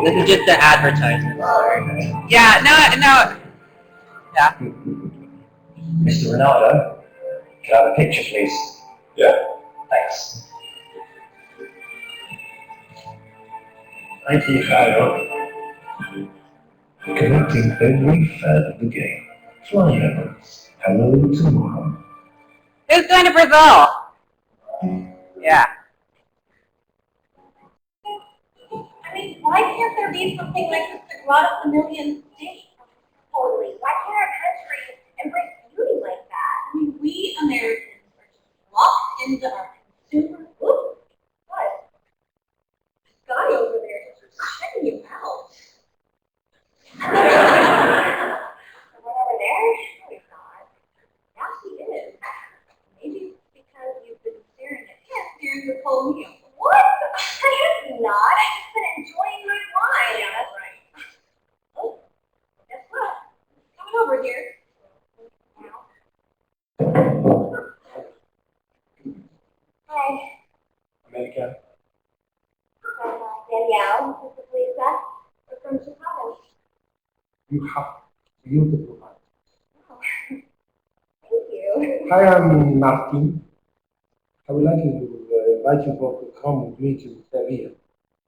This is just an advertisement. Yeah, no. Yeah. Mr. Ronaldo, can I have a picture, please? Yeah. Thanks. Thank you, Kyle. Connecting every third of the game. Flying Emirates. Hello tomorrow. Who's going to Brazil? Yeah. I mean, why can't there be something like this that brought us a million states? Totally. Why can't our country embrace beauty like that? I mean, we Americans are just locked into our consumer. Ooh, what? This guy over there is just checking you out. The one over there? No, he's not. Yeah, he is. Maybe it's because you've been staring at him during this whole meal. What? I have not. I've just been enjoying my wine. Yeah, that's right. Oh, guess what? Coming over here. Hi. America. I'm Danielle. This is Lisa. We're from Chicago. You have beautiful eyes. Oh, thank you. Hi, I'm Martin. I would like to invite you both to come with me to Sevilla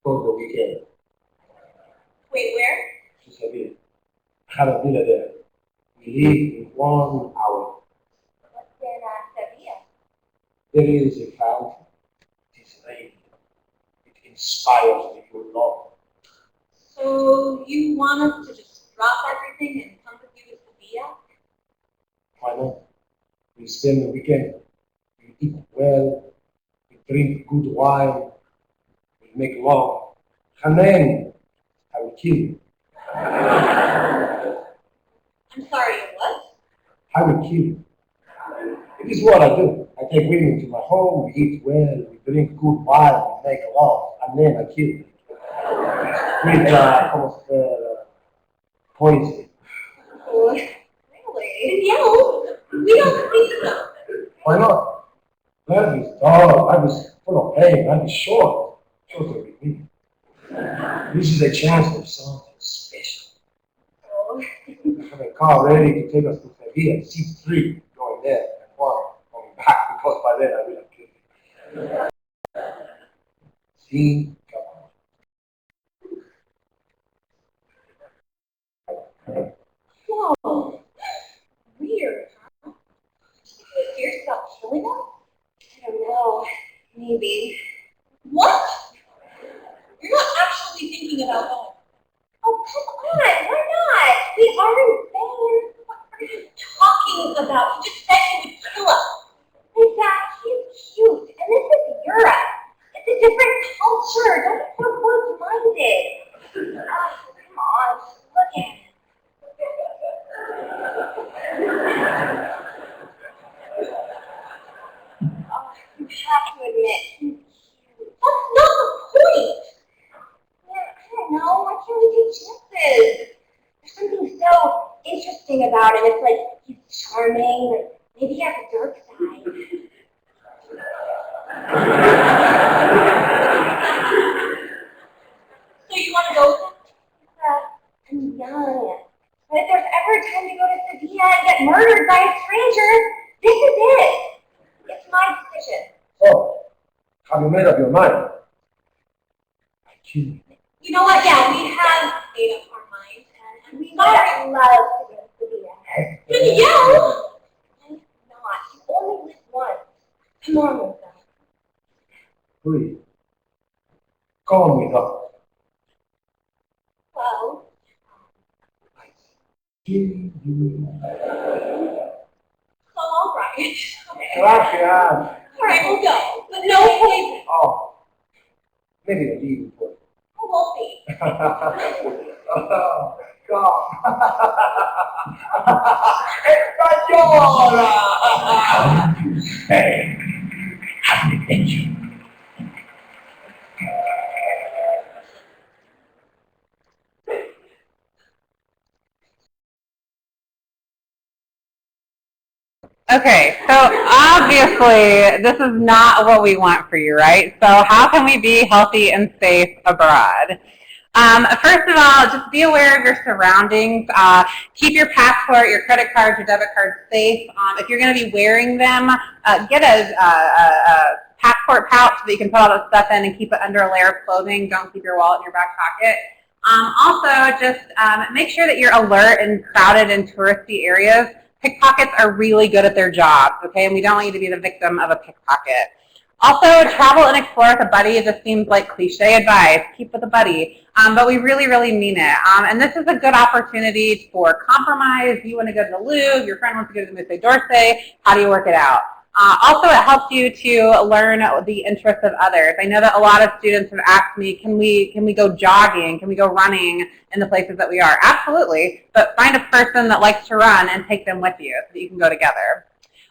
for the weekend. Wait, where? To Sevilla. I have a villa there. We live in 1 hour. What's in Sevilla? There is a fountain. It is raining. It inspires me with love. So you want us to just drop everything and come with you to Sevilla? Why not? We spend the weekend. We eat well. We drink good wine. We make love. And then I will kill you. I'm sorry, what? I will kill you. It is what I do. I take women to my home, we eat well, we drink good wine, we make love, and then I kill you. With almost poison. Oh, really? No, we don't think so. Why not? Life is dull, life is full of pain, life is short. Shorter with me. This is a chance for something special. Oh. I have a car ready to take us to Sevilla, seat 3, going there, and 1 coming back, because by then I will have killed you. See, come on. maybe. What? You're not actually thinking about that. Oh, come on, why not? We aren't there. What are you talking about? You just said he would kill us. Exactly, he's cute. And this is Europe. It's a different culture. Don't be so close-minded. Come on, look at him. Oh, you have to admit, he's cute. That's not the point. Yeah, I don't know. Why can't we take chances? There's something so interesting about him. It's like he's charming, but maybe he has a dark side. So you want to go with him? I'm young. But if there's ever a time to go to Sevilla and get murdered by a stranger, this is it. It's my decision. So, have you made up your mind? I kill you. You know what? Yeah, we have made up our mind, and we might love to go to Sevilla. Sevilla? I'm not. You only live once. Come on with them. Please. Come with us. Well, I kill you. so all right. Okay. Gracias. All right, we'll go. But no poison. Oh, maybe a little bit. We'll see. Oh, God. ¡Española! Hey, have attention. Okay, so obviously this is not what we want for you, right? So how can we be healthy and safe abroad? First of all, just be aware of your surroundings. Keep your passport, your credit cards, your debit cards safe. If you're going to be wearing them, get a passport pouch so that you can put all that stuff in and keep it under a layer of clothing. Don't keep your wallet in your back pocket. Also, just make sure that you're alert in crowded and touristy areas. Pickpockets are really good at their jobs, okay? And we don't want you to be the victim of a pickpocket. Also, travel and explore with a buddy. It just seems like cliche advice. Keep with a buddy. But we really, really mean it. And this is a good opportunity for compromise. You want to go to the Louvre. Your friend wants to go to the Musée d'Orsay. How do you work it out? Also, it helps you to learn the interests of others. I know that a lot of students have asked me, can we go jogging? Can we go running in the places that we are? Absolutely. But find a person that likes to run and take them with you so that you can go together.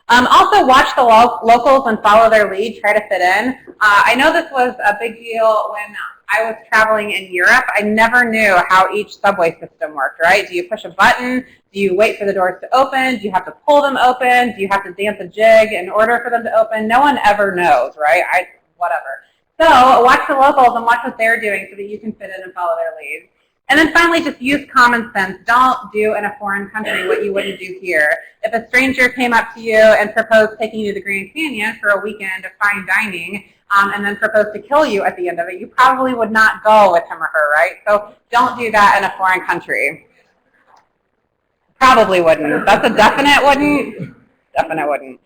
Also, watch the locals and follow their lead. Try to fit in. I know this was a big deal when I was traveling in Europe. I never knew how each subway system worked, right? Do you push a button? Do you wait for the doors to open? Do you have to pull them open? Do you have to dance a jig in order for them to open? No one ever knows, right? Whatever. So watch the locals and watch what they're doing so that you can fit in and follow their lead. And then finally, just use common sense. Don't do in a foreign country what you wouldn't do here. If a stranger came up to you and proposed taking you to the Grand Canyon for a weekend of fine dining, and then proposed to kill you at the end of it, you probably would not go with him or her, right? So don't do that in a foreign country. Probably wouldn't. That's a definite wouldn't. Definite wouldn't.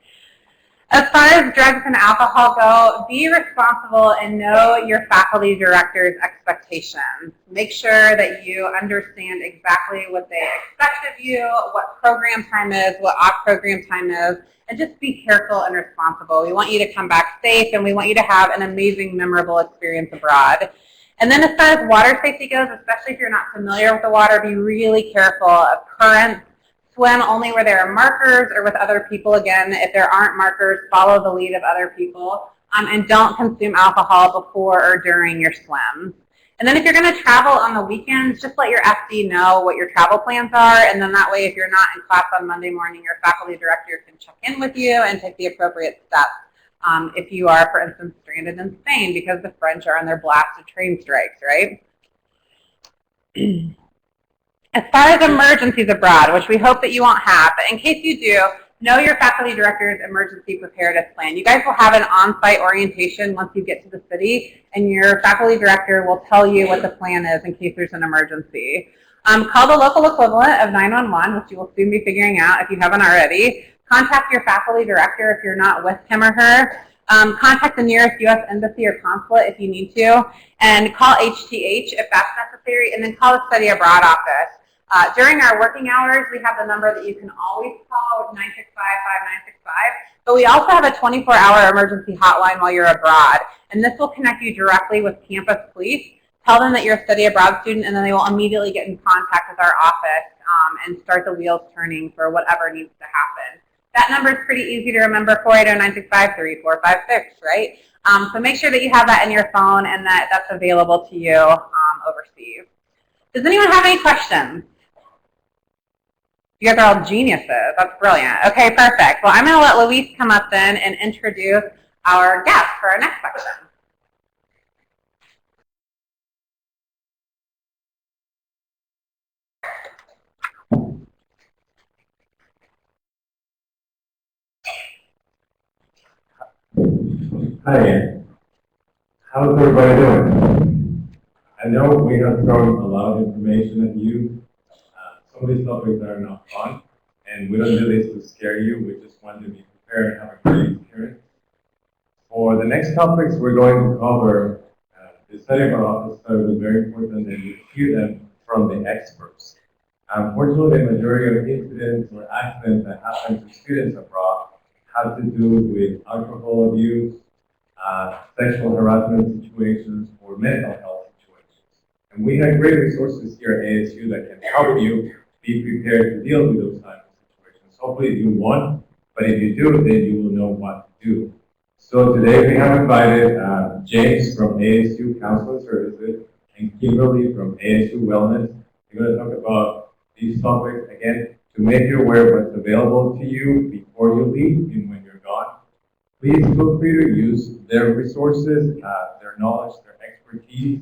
As far as drugs and alcohol go, be responsible and know your faculty director's expectations. Make sure that you understand exactly what they expect of you, what program time is, what off program time is, and just be careful and responsible. We want you to come back safe, and we want you to have an amazing, memorable experience abroad. And then as far as water safety goes, especially if you're not familiar with the water, be really careful of currents. Swim only where there are markers or with other people. Again, if there aren't markers, follow the lead of other people. And don't consume alcohol before or during your swims. And then if you're going to travel on the weekends, just let your FD know what your travel plans are. And then that way, if you're not in class on Monday morning, your faculty director can check in with you and take the appropriate steps if you are, for instance, stranded in Spain because the French are on their blasted train strikes, right? As far as emergencies abroad, which we hope that you won't have, but in case you do, know your faculty director's emergency preparedness plan. You guys will have an on-site orientation once you get to the city, and your faculty director will tell you what the plan is in case there's an emergency. Call the local equivalent of 911, which you will soon be figuring out if you haven't already. Contact your faculty director if you're not with him or her. Contact the nearest U.S. embassy or consulate if you need to, and call HTH if that's necessary, and then call the study abroad office. During our working hours, we have the number that you can always call with 965-5965, but we also have a 24-hour emergency hotline while you're abroad, and this will connect you directly with campus police. Tell them that you're a study abroad student, and then they will immediately get in contact with our office and start the wheels turning for whatever needs to happen. That number is pretty easy to remember, 480-965-3456, right? So make sure that you have that in your phone and that that's available to you overseas. Does anyone have any questions? You guys are all geniuses. That's brilliant. Okay, perfect. Well, I'm going to let Luis come up then and introduce our guest for our next section. Hi, how's everybody doing? I know we have thrown a lot of information at you. Some of these topics are not fun, and we don't do this to scare you. We just want you to be prepared and have a great experience. For the next topics we're going to cover, the study of our office is very important, and you hear them from the experts. Unfortunately, the majority of incidents or accidents that happen to students abroad have to do with alcohol abuse, sexual harassment situations, or mental health situations. And we have great resources here at ASU that can help you be prepared to deal with those types of situations. Hopefully you won't, but if you do, then you will know what to do. So today we have invited James from ASU Counseling Services and Kimberly from ASU Wellness. We're going to talk about these topics again to make you aware of what's available to you before you leave and when you're gone. Please feel free to use their resources, their knowledge, their expertise.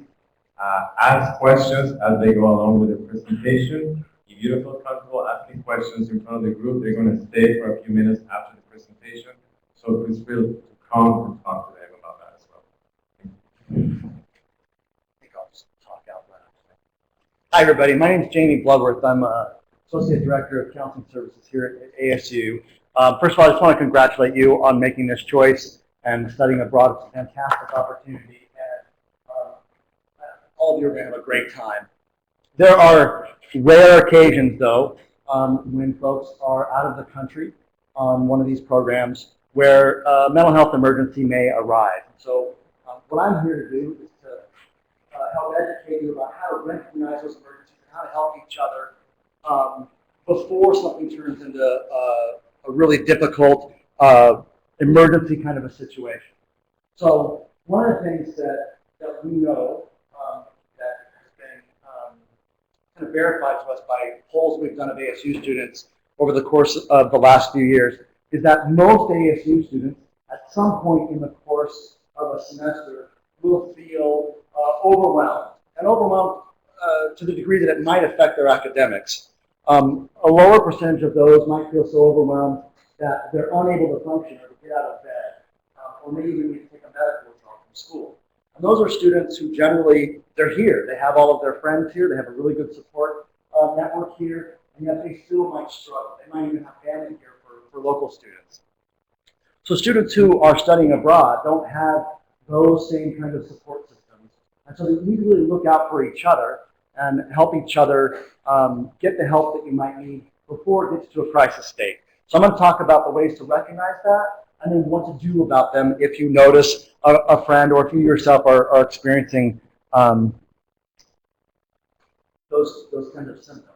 Ask questions as they go along with the presentation. If you don't feel comfortable asking questions in front of the group, they're going to stay for a few minutes after the presentation. So please feel to come and talk to them about that as well. I think I'll just talk out loud. Hi, everybody. My name is Jamie Bloodworth. I'm Associate Director of Counseling Services here at ASU. First of all, I just want to congratulate you on making this choice and studying abroad. It's a fantastic opportunity, and all of you are going to have a great time. There are rare occasions, though, when folks are out of the country on one of these programs where a mental health emergency may arise. So what I'm here to do is to help educate you about how to recognize those emergencies and how to help each other before something turns into a really difficult emergency kind of a situation. So one of the things that we know that has been kind of verified to us by polls we've done of ASU students over the course of the last few years is that most ASU students at some point in the course of a semester will feel overwhelmed, and overwhelmed to the degree that it might affect their academics. A lower percentage of those might feel so overwhelmed that they're unable to function or to get out of bed, or maybe even need to take a medical withdrawal from school. And those are students who generally, they're here. They have all of their friends here. They have a really good support network here, and yet they still might struggle. They might even have family here for local students. So students who are studying abroad don't have those same kind of support systems. And so they need to really look out for each other and help each other get the help that you might need before it gets to a crisis state. So I'm going to talk about the ways to recognize that and then what to do about them if you notice a friend or if you yourself are experiencing those kind of symptoms.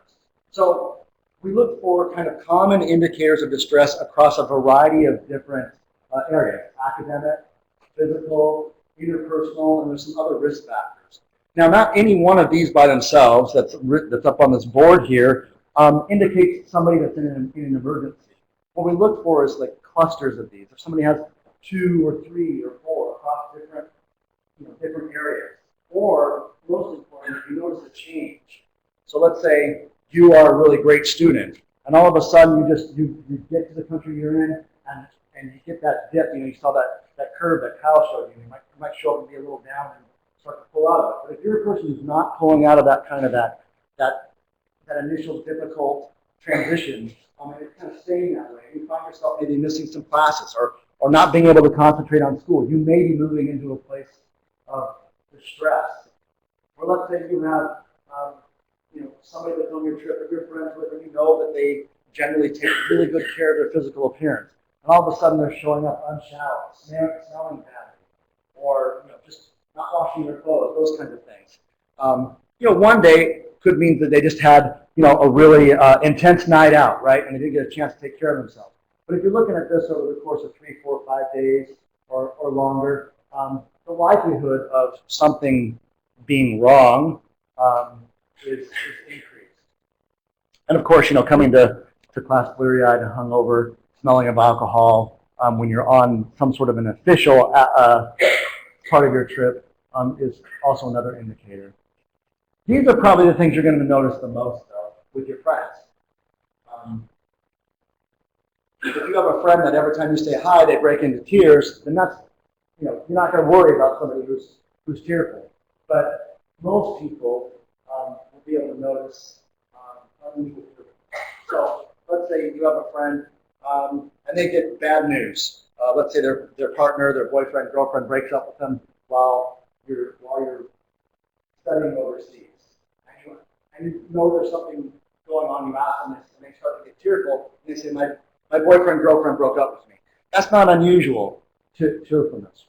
So we look for kind of common indicators of distress across a variety of different areas: academic, physical, interpersonal, and there's some other risk factors. Now, not any one of these by themselves that's up on this board here indicates somebody that's in an emergency. What we look for is like clusters of these. If somebody has 2 or 3 or 4 across different areas, or most important, if you notice a change. So let's say you are a really great student, and all of a sudden you get to the country you're in, and you get that dip. You saw that curve that Kyle showed you. You might show up and be a little down and start to pull out of it. But if you're a person who's not pulling out of that kind of that initial difficult transition, and it's kind of staying that way, you find yourself maybe missing some classes or not being able to concentrate on school. You may be moving into a place of distress. Or let's say you have somebody that's on your trip that you're friends with, and you know that they generally take really good care of their physical appearance. And all of a sudden they're showing up unshowered, smelling badly, or just not washing their clothes, those kinds of things. One day could mean that they just had a really intense night out, right, and they didn't get a chance to take care of themselves. But if you're looking at this over the course of 3, 4, 5 days or longer, the likelihood of something being wrong is increased. And of course, coming to class bleary-eyed and hungover, smelling of alcohol, when you're on some sort of an official part of your trip is also another indicator. These are probably the things you're going to notice the most, though, with your friends. If you have a friend that every time you say hi, they break into tears, then that's, you're not going to worry about somebody who's tearful. But most people will be able to notice unusual feelings. So let's say you have a friend and they get bad news. Let's say their partner, their boyfriend, girlfriend breaks up with them while you're studying overseas. And you know there's something going on, you ask them this, and they start to get tearful, and they say, my boyfriend, girlfriend broke up with me. That's not unusual tearfulness.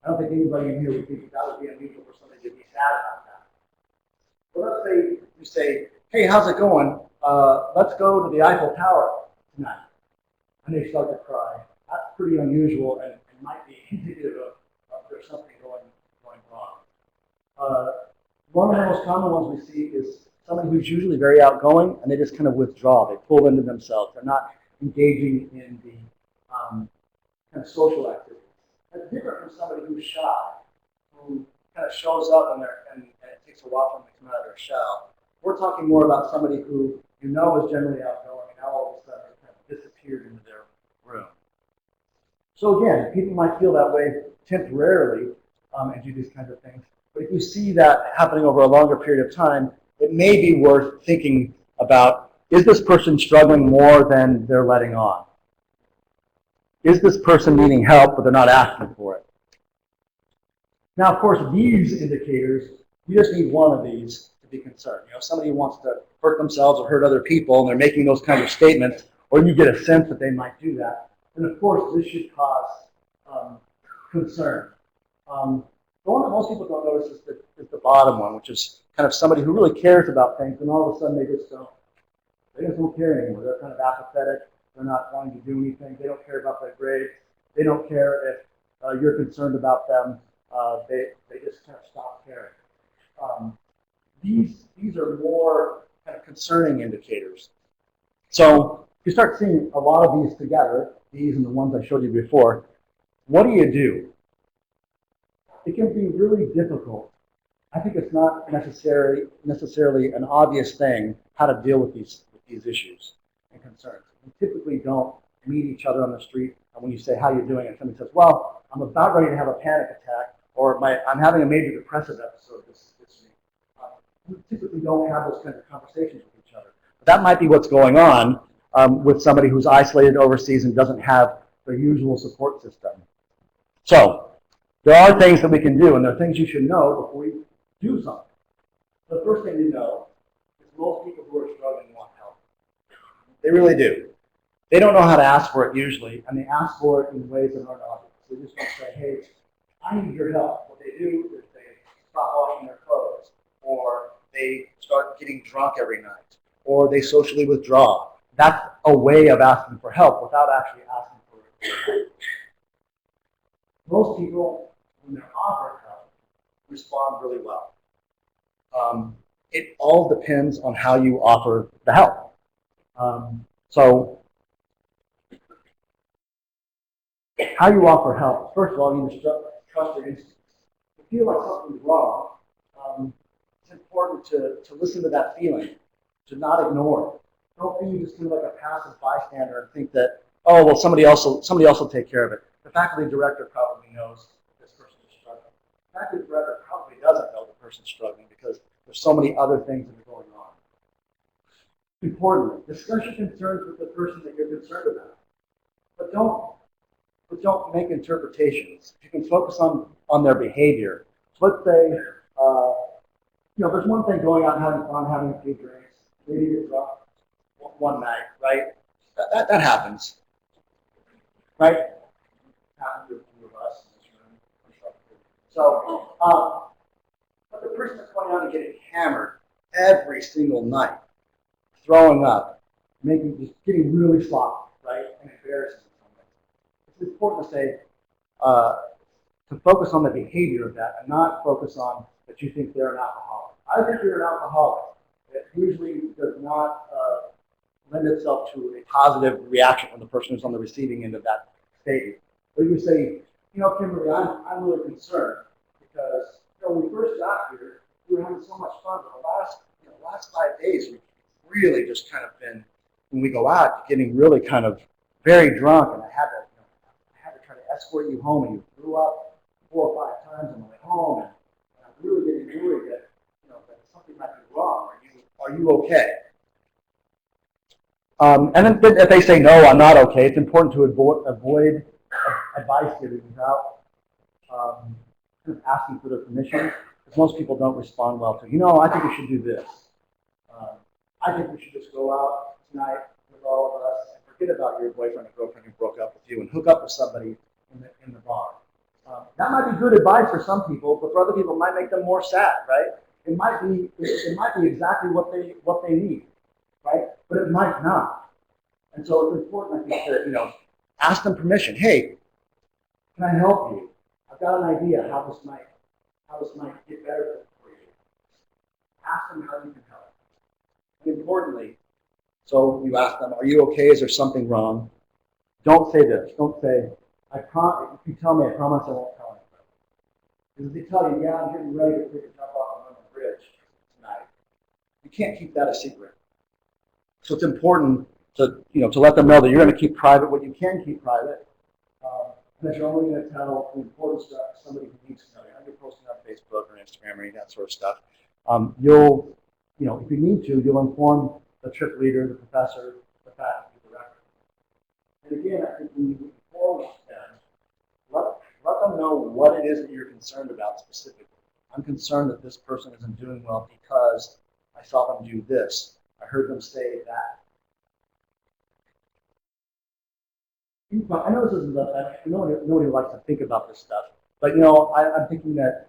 I don't think anybody in here would think that would be unusual for somebody to be sad about that. But let's say you say, hey, how's it going? Let's go to the Eiffel Tower tonight. And they start to cry. That's pretty unusual and might be indicative of there's something going wrong. One of the most common ones we see is somebody who's usually very outgoing, and they just kind of withdraw. They pull into themselves. They're not engaging in the kind of social activities. That's different from somebody who's shy, who kind of shows up and it takes a while for them to come out of their shell. We're talking more about somebody who is generally outgoing, and now all of a sudden kind of disappeared into their room. So again, people might feel that way temporarily and do these kinds of things. But if you see that happening over a longer period of time, it may be worth thinking about, is this person struggling more than they're letting on? Is this person needing help, but they're not asking for it? Now, of course, these indicators, you just need one of these to be concerned. Somebody wants to hurt themselves or hurt other people, and they're making those kinds of statements, or you get a sense that they might do that. And of course, this should cause concern. The one that most people don't notice is the bottom one, which is kind of somebody who really cares about things, and all of a sudden they just don't care anymore. They're kind of apathetic. They're not wanting to do anything. They don't care about their grades. They don't care if you're concerned about them. They just kind of stop caring. These are more kind of concerning indicators. So if you start seeing a lot of these together, these and the ones I showed you before, what do you do? It can be really difficult. I think it's not necessarily an obvious thing how to deal with these issues and concerns. We typically don't meet each other on the street, and when you say, how you doing, and somebody says, well, I'm about ready to have a panic attack, or I'm having a major depressive episode this week. We typically don't have those kinds of conversations with each other. But that might be what's going on with somebody who's isolated overseas and doesn't have their usual support system. So there are things that we can do, and there are things you should know before you do something. The first thing you know is most people who are struggling want help. They really do. They don't know how to ask for it usually, and they ask for it in ways that aren't obvious. They just want to say, hey, I need your help. What they do is they stop washing their clothes, or they start getting drunk every night, or they socially withdraw. That's a way of asking for help without actually asking for it. Most people, when they're offered help, respond really well. It all depends on how you offer the help. So how you offer help, first of all, you need to trust your instincts. If you feel like something's wrong, it's important to listen to that feeling, to not ignore it. Don't be just like a passive bystander and think that, oh, well, somebody else will take care of it. The faculty director probably knows this person is struggling. The faculty director probably doesn't know the person's struggling because there's so many other things that are going on. Importantly, discuss your concerns with the person that you're concerned about. But don't but don't make interpretations. If you can focus on their behavior. So let's say, there's one thing going out and having fun, having a few drinks, maybe you're drunk one night, right? That happens, right? Happens to a few of us in this room. So, but the person that's going out and getting hammered every single night, throwing up, just getting really sloppy, right, and embarrassing something. It's important to say, to focus on the behavior of that and not focus on that you think they're an alcoholic. I think you're an alcoholic. It usually does not lend itself to a positive reaction when the person is on the receiving end of that statement. But you say, Kimberly, I'm really concerned because when we first got here, we were having so much fun. But the last 5 days, we've really just kind of been, when we go out, getting really kind of very drunk, and I had to try to escort you home, and you threw up 4 or 5 times on the way home, and I'm really getting worried that that something might be wrong. Are you okay? And then if they say no, I'm not okay, it's important to avoid advice giving without kind of asking for their permission, because most people don't respond well to, I think we should do this. I think we should just go out tonight with all of us and forget about your boyfriend or girlfriend who broke up with you and hook up with somebody in the bar. That might be good advice for some people, but for other people, it might make them more sad, right? It might be exactly what they need, right? But it might not. And so it's important, I think, to ask them permission. Hey, can I help you? I've got an idea how this might get better for you. Ask them how you can help. And importantly, so you ask them, are you okay? Is there something wrong? Don't say this. Don't say, if you tell me, I promise I won't tell anybody. Because if they tell you, yeah, I'm getting ready to take a jump off on the bridge tonight, you can't keep that a secret. So it's important to let them know that you're going to keep private what you can keep private, and that you're only going to tell the important stuff to somebody who needs to know. You're not going to be posting on Facebook or Instagram or any of that sort of stuff. If you need to, you'll inform the trip leader, the professor, the faculty director. And again, I think when you inform them, let them know what it is that you're concerned about specifically. I'm concerned that this person isn't doing well because I saw them do this. I heard them say that. I know this isn't nobody likes to think about this stuff, but I'm thinking that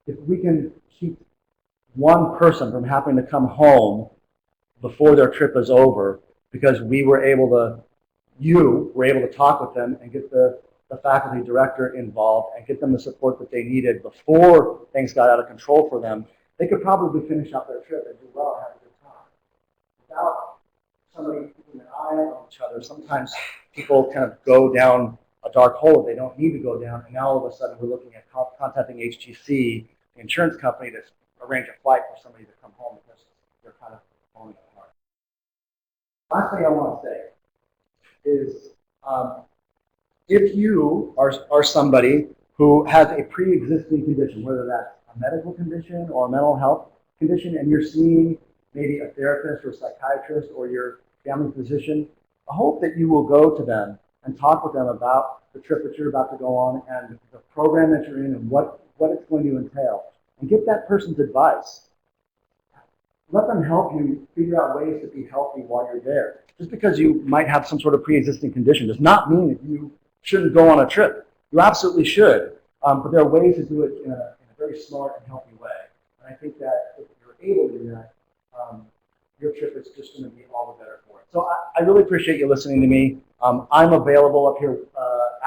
if we can keep one person from having to come home before their trip is over because you were able to talk with them and get the faculty director involved and get them the support that they needed before things got out of control for them, they could probably finish out their trip and do well and have a good time. Without somebody keeping an eye on each other, sometimes people kind of go down a dark hole that they don't need to go down, and now all of a sudden we're looking at contacting HTC, the insurance company, to arrange a flight for somebody to come home because they're kind of falling apart. Last thing I want to say is if you are somebody who has a pre-existing condition, whether that's a medical condition or a mental health condition, and you're seeing maybe a therapist or a psychiatrist or your family physician, I hope that you will go to them and talk with them about the trip that you're about to go on and the program that you're in and what it's going to entail. And get that person's advice. Let them help you figure out ways to be healthy while you're there. Just because you might have some sort of pre-existing condition does not mean that you shouldn't go on a trip. You absolutely should. But there are ways to do it in a very smart and healthy way. And I think that if you're able to do that, your trip is just going to be all the better for it. So I really appreciate you listening to me. I'm available up here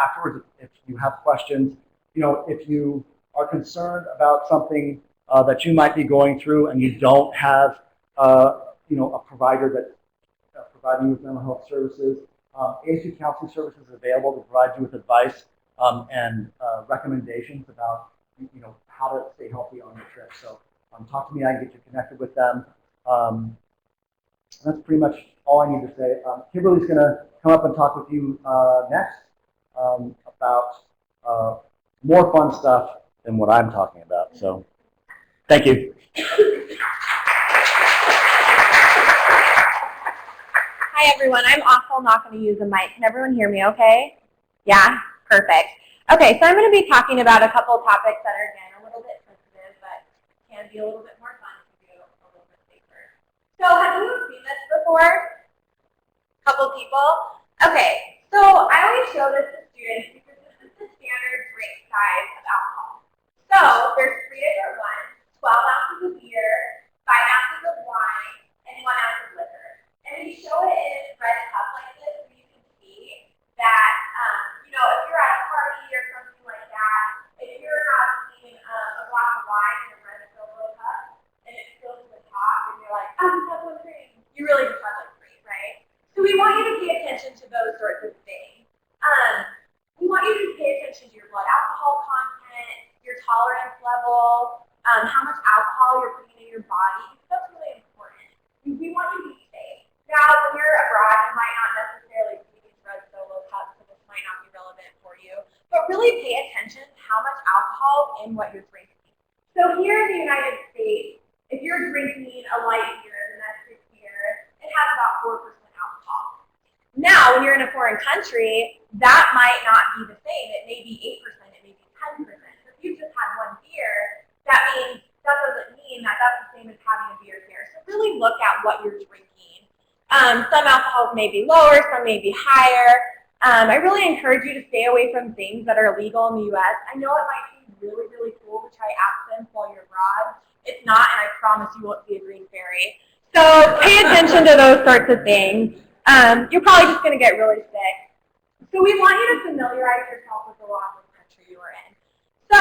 afterwards if you have questions. If you are concerned about something that you might be going through and you don't have a provider that's providing you with mental health services, ASU Counseling Services is available to provide you with advice and recommendations about how to stay healthy on your trip. So talk to me. I can get you connected with them. That's pretty much all I need to say. Kimberly's going to come up and talk with you next about more fun stuff than what I'm talking about. So thank you. Hi everyone. I'm also not going to use a mic. Can everyone hear me okay? Yeah? Perfect. Okay, so I'm going to be talking about a couple topics that are, again, a little bit sensitive, but can be a little bit more fun if you do a little bit safer. So have you seen this before? Couple people? Okay, so I always show this to students because this is the standard drink size of alcohol. So there's 3 different ones, 12 ounces of beer, 5 ounces of wine, and 1 ounce of liquor. And we show it in a red cup like this so you can see that, you know, if you're at a party or something like that, if you're having a glass of wine in a red solo cup and it fills to the top and you're like, I just have 1 drink, you really just have like 3, right? So we want you to pay attention to those sorts of things. We want you to pay attention to your blood alcohol content, your tolerance level, how much alcohol you're putting in your body. That's really important. We want you to be safe. Now, when you're abroad, you might not necessarily see these red solo cups, so this might not be relevant for you. But really pay attention to how much alcohol in what you're drinking. So here in the United States, if you're drinking a light beer, domestic beer, it has about 4% alcohol. Now, when you're in a foreign country, that might not be the same. It may be 8%, it may be 10%. So if you've just had 1 beer, that doesn't mean that that's the same as having a beer here. So really look at what you're drinking. Some alcohols may be lower, some may be higher. I really encourage you to stay away from things that are illegal in the U.S. I know it might seem really, really cool to try absinthe while you're abroad. It's not, and I promise you won't see a green fairy. So pay attention to those sorts of things. You're probably just going to get really sick. So we want you to familiarize yourself with the laws of the country you are in. So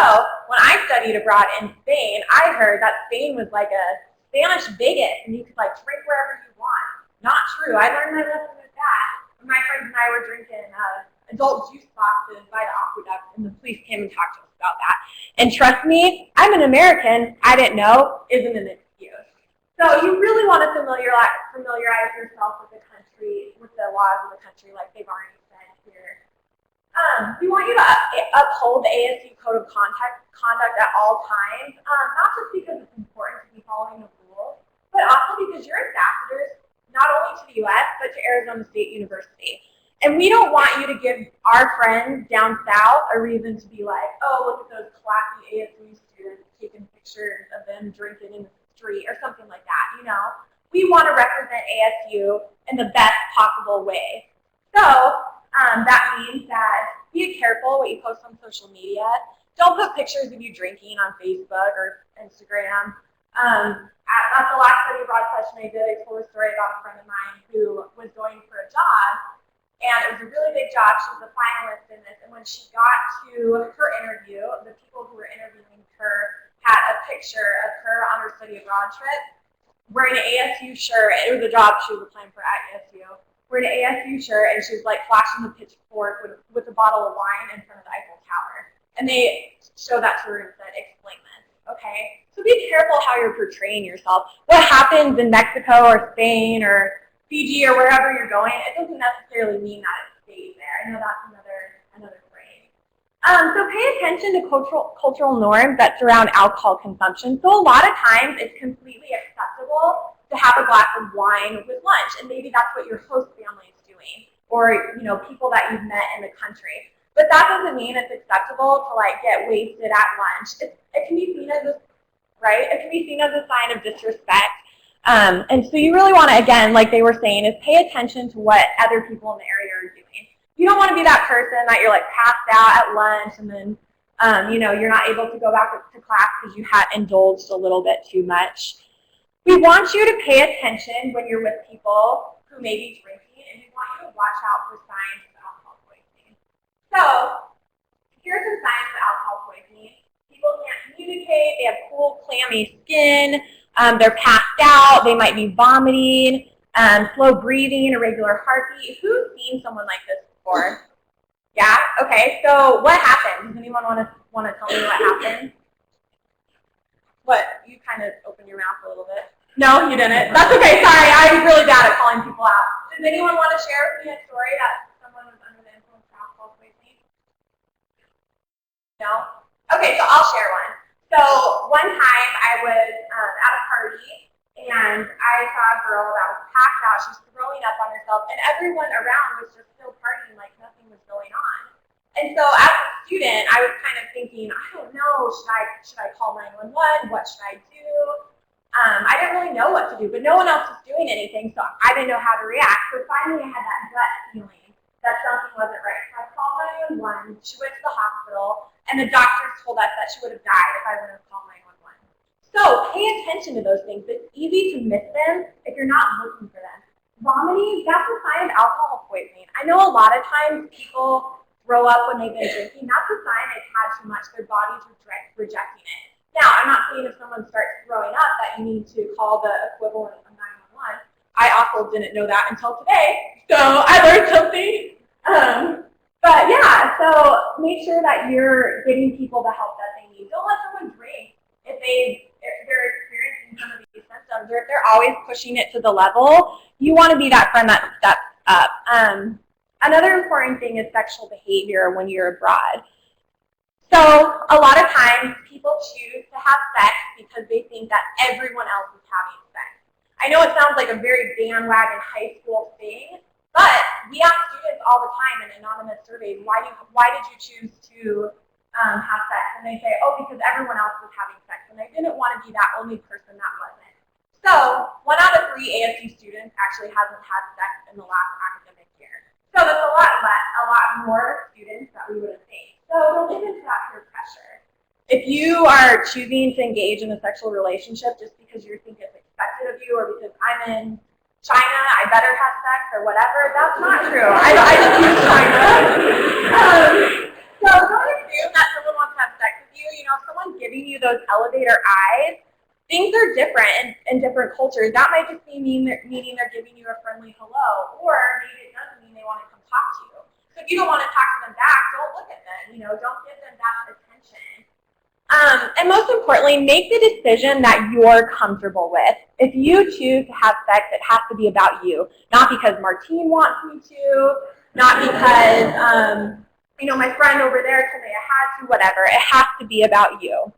when I studied abroad in Spain, I heard that Spain was like a Spanish Vegas, and you could like drink wherever you want. Not true. I learned my lesson with that. When my friends and I were drinking adult juice boxes by the aqueduct, and the police came and talked to us about that. And trust me, I'm an American. I didn't know isn't an excuse. So you really want to familiarize yourself with the country, with the laws of the country, like they've already said here. We want you to uphold the ASU Code of Conduct at all times, not just because it's important to be following the rules, but also because you're ambassadors not only to the U.S., but to Arizona State University. And we don't want you to give our friends down south a reason to be like, oh, look at those classy ASU students taking pictures of them drinking in the street or something like that, you know. We want to represent ASU in the best possible way. So that means that be careful what you post on social media. Don't put pictures of you drinking on Facebook or Instagram. At the last study abroad session I did, I told a story about a friend of mine who was going for a job, and it was a really big job. She was a finalist in this, and when she got to her interview, the people who were interviewing her had a picture of her on her study abroad trip wearing an ASU shirt. It was a job she was applying for at ASU. Wearing an ASU shirt, and she was like flashing the pitchfork with a bottle of wine in front of the Eiffel Tower. And they showed that to her and said, explain this, okay? So be careful how you're portraying yourself. What happens in Mexico or Spain or Fiji or wherever you're going, it doesn't necessarily mean that it stays there. I know that's another phrase. So pay attention to cultural norms that surround alcohol consumption. So a lot of times it's completely acceptable to have a glass of wine with lunch, and maybe that's what your host family is doing, or people that you've met in the country. But that doesn't mean it's acceptable to like get wasted at lunch. It can be seen as it can be seen as a sign of disrespect. And so you really want to, again, like they were saying, is pay attention to what other people in the area are doing. You don't want to be that person that you're like passed out at lunch and then you're not able to go back to class because you had indulged a little bit too much. We want you to pay attention when you're with people who may be drinking, and we want you to watch out for signs of alcohol poisoning. So here's some signs of alcohol poisoning. People can't communicate, they have cool, clammy skin, they're passed out, they might be vomiting, slow breathing, irregular heartbeat. Who's seen someone like this before? Yeah? Okay, so what happened? Does anyone want to tell me what happened? What? You kind of opened your mouth a little bit. No, you didn't. That's okay, sorry, I'm really bad at calling people out. Does anyone want to share with me a story that someone was under the influence of alcohol poisoning? No? Okay, so I'll share one. So one time I was at a party, and I saw a girl that was passed out. She was throwing throwing up on herself, and everyone around was just still partying like nothing was going on. And so as a student, I was kind of thinking, I don't know, should I call 911? What should I do? I didn't really know what to do, but no one else was doing anything, so I didn't know how to react. So finally I had that gut feeling that something wasn't right. So I called 911, she went to the hospital, and the doctors told us that she would have died if I wouldn't have called 911. So pay attention to those things. It's easy to miss them if you're not looking for them. Vomiting, that's a sign of alcohol poisoning. I know a lot of times people throw up when they've been drinking. That's a sign they've had too much. Their body's rejecting it. Now, I'm not saying if someone starts throwing up that you need to call the equivalent of 911. I also didn't know that until today, so I learned something. But yeah, so make sure that you're giving people the help that they need. Don't let someone drink if they're experiencing some of these symptoms, or if they're always pushing it to the level. You want to be that friend that steps up. Another important thing is sexual behavior when you're abroad. So a lot of times people choose to have sex because they think that everyone else is having sex. I know it sounds like a very bandwagon high school thing, but we ask students all the time in anonymous surveys, why did you choose to have sex? And they say, oh, because everyone else was having sex, and I didn't want to be that only person that wasn't. So 1 out of 3 ASU students actually hasn't had sex in the last academic year. So that's a lot more students that we would have faced. So don't give into that peer pressure. If you are choosing to engage in a sexual relationship just because you think it's expected of you, or because I'm in China, I better have sex, or whatever, that's not true. I just use China. So don't assume that someone wants to have sex with you. You know, if someone's giving you those elevator eyes, things are different in different cultures. That might just be meaning they're giving you a friendly hello, or maybe it doesn't mean they want to come talk to you. So if you don't want to talk to them back, don't look at them. You know, don't give them that attention. And most importantly, make the decision that you're comfortable with. If you choose to have sex, it has to be about you, not because Martine wants me to, not because you know, my friend over there told me I had to, whatever. It has to be about you.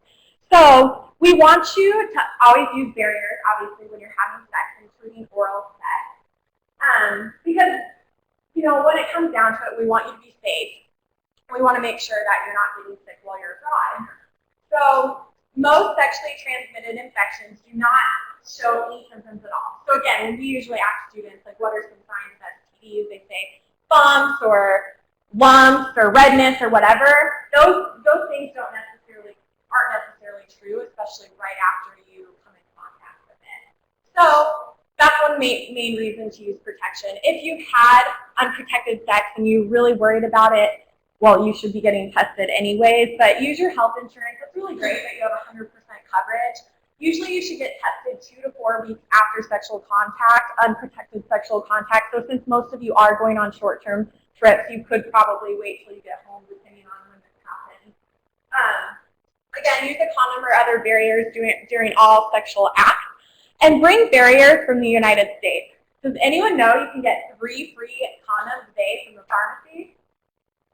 So we want you to always use barriers, obviously, when you're having sex, including oral sex, because you know, when it comes down to it, we want you to be safe. We want to make sure that you're not getting sick while you're abroad. So most sexually transmitted infections do not show any symptoms at all. So again, when we usually ask students, like, what are some signs of STDs, they say bumps or lumps or redness or whatever. Those things aren't necessarily true, especially right after you come in contact with it. So that's one main reason to use protection. If you've had unprotected sex and you're really worried about it, well, you should be getting tested anyways, but use your health insurance. It's really great that you have 100% coverage. Usually you should get tested 2 to 4 weeks after sexual contact, unprotected sexual contact. So since most of you are going on short-term trips, you could probably wait till you get home, depending on when this happens. Again, use a condom or other barriers during all sexual acts. And bring barriers from the United States. Does anyone know you can get 3 free condoms a day from the pharmacy?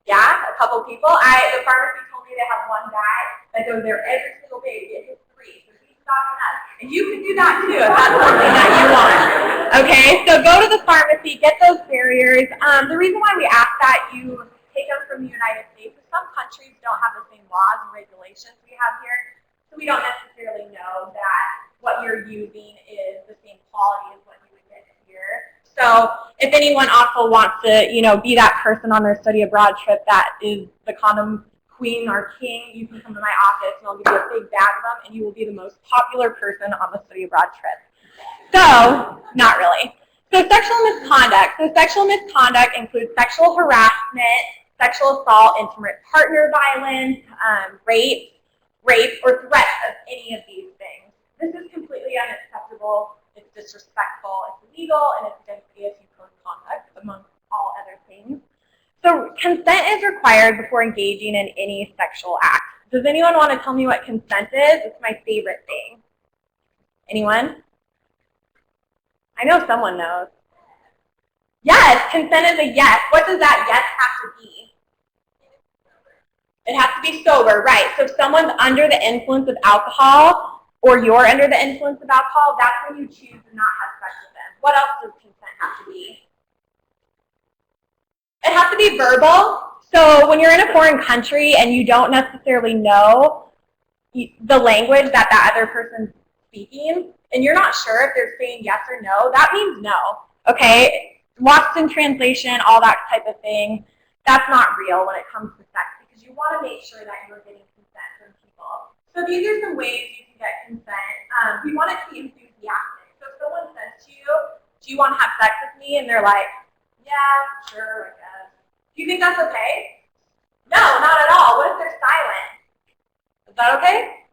Yeah, a couple people. The pharmacy told me they have one guy that goes there every single day to get his 3. So he's stocking up. And you can do that too if that's something that you want. Okay, so go to the pharmacy, get those barriers. The reason why we ask that you take them from the United States is some countries don't have the same laws and regulations we have here. So we don't necessarily know that what you're using is the same quality as what you would get here. So if anyone also wants to, you know, be that person on their study abroad trip that is the condom queen or king, you can come to my office and I'll give you a big bag of them and you will be the most popular person on the study abroad trip. So, not really. So sexual misconduct. So sexual misconduct includes sexual harassment, sexual assault, intimate partner violence, rape, or threat of any of these things. This is completely unacceptable, it's disrespectful, it's illegal, and it's against ASU code of conduct, among all other things. So consent is required before engaging in any sexual act. Does anyone want to tell me what consent is? It's my favorite thing. Anyone? I know someone knows. Yes, consent is a yes. What does that yes have to be? It has to be sober, right? So if someone's under the influence of alcohol, or you're under the influence of alcohol, that's when you choose to not have sex with them. What else does consent have to be? It has to be verbal. So when you're in a foreign country and you don't necessarily know the language that that other person's speaking, and you're not sure if they're saying yes or no, that means no, okay? Lost in translation, all that type of thing, that's not real when it comes to sex, because you want to make sure that you're getting consent from people. So these are some ways you can get consent. We want it to be enthusiastic. So if someone says to you, do you want to have sex with me? And they're like, yeah, sure, I guess. Do you think that's okay? No, not at all. What if they're silent? Is that okay?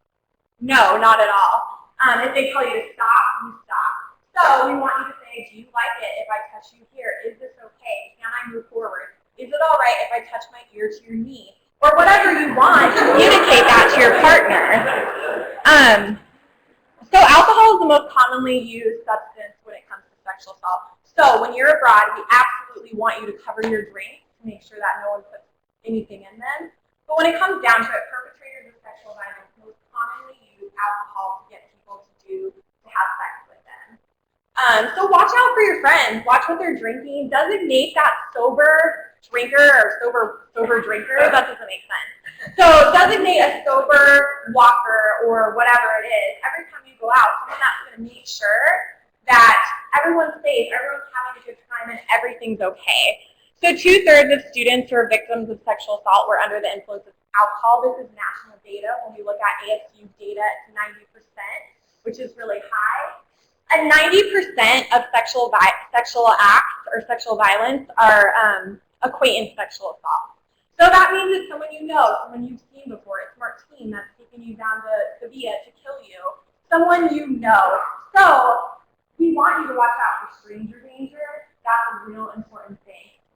No, not at all. If they tell you to stop, you stop. So we want you to say, do you like it if I touch you here? Is this okay? Can I move forward? Is it all right if I touch my ear to your knee? Or whatever you want, communicate that to your partner. So alcohol is the most commonly used substance when it comes to sexual assault. So when you're abroad, we absolutely want you to cover your drinks to make sure that no one puts anything in them. But when it comes down to it, perpetrators of sexual violence most commonly use alcohol to get people to have sex with them. So watch out for your friends. Watch what they're drinking. Designate that sober drinker or sober drinker. That doesn't make sense. So designate a sober walker or whatever it is. Every time you go out, someone that's going to make sure that everyone's safe, everyone's having a good time, and everything's okay. So 2/3 of students who are victims of sexual assault were under the influence of alcohol. This is national data. When we look at ASU data, it's 90%, which is really high. And 90% of sexual acts or sexual violence are acquaintance sexual assault. So that means it's someone you know, someone you've seen before. It's Martine that's taking you down to Sevilla to kill you. Someone you know. So we want you to watch out for stranger danger. That's a real important thing.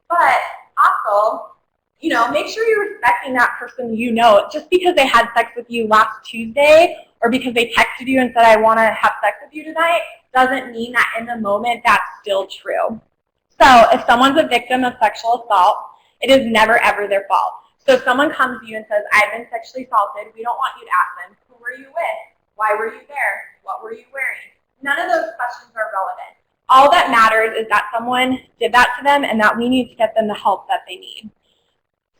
But also, make sure you're respecting that person you know. Just because they had sex with you last Tuesday or because they texted you and said, I want to have sex with you tonight, doesn't mean that in the moment that's still true. So if someone's a victim of sexual assault, it is never, ever their fault. So if someone comes to you and says, I've been sexually assaulted, we don't want you to ask them, who were you with? Why were you there? What were you wearing? None of those questions are relevant. All that matters is that someone did that to them and that we need to get them the help that they need.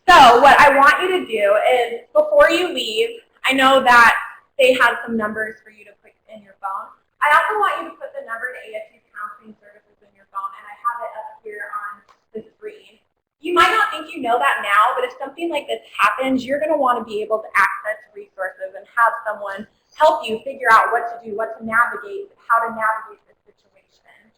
So what I want you to do is, before you leave, I know that they have some numbers for you to put in your phone. I also want you to put the number to ASU Counseling Services in your phone, and I have it up here on the screen. You might not think you know that now, but if something like this happens, you're going to want to be able to access resources and have someone help you figure out what to do, what to navigate, how to navigate this situation.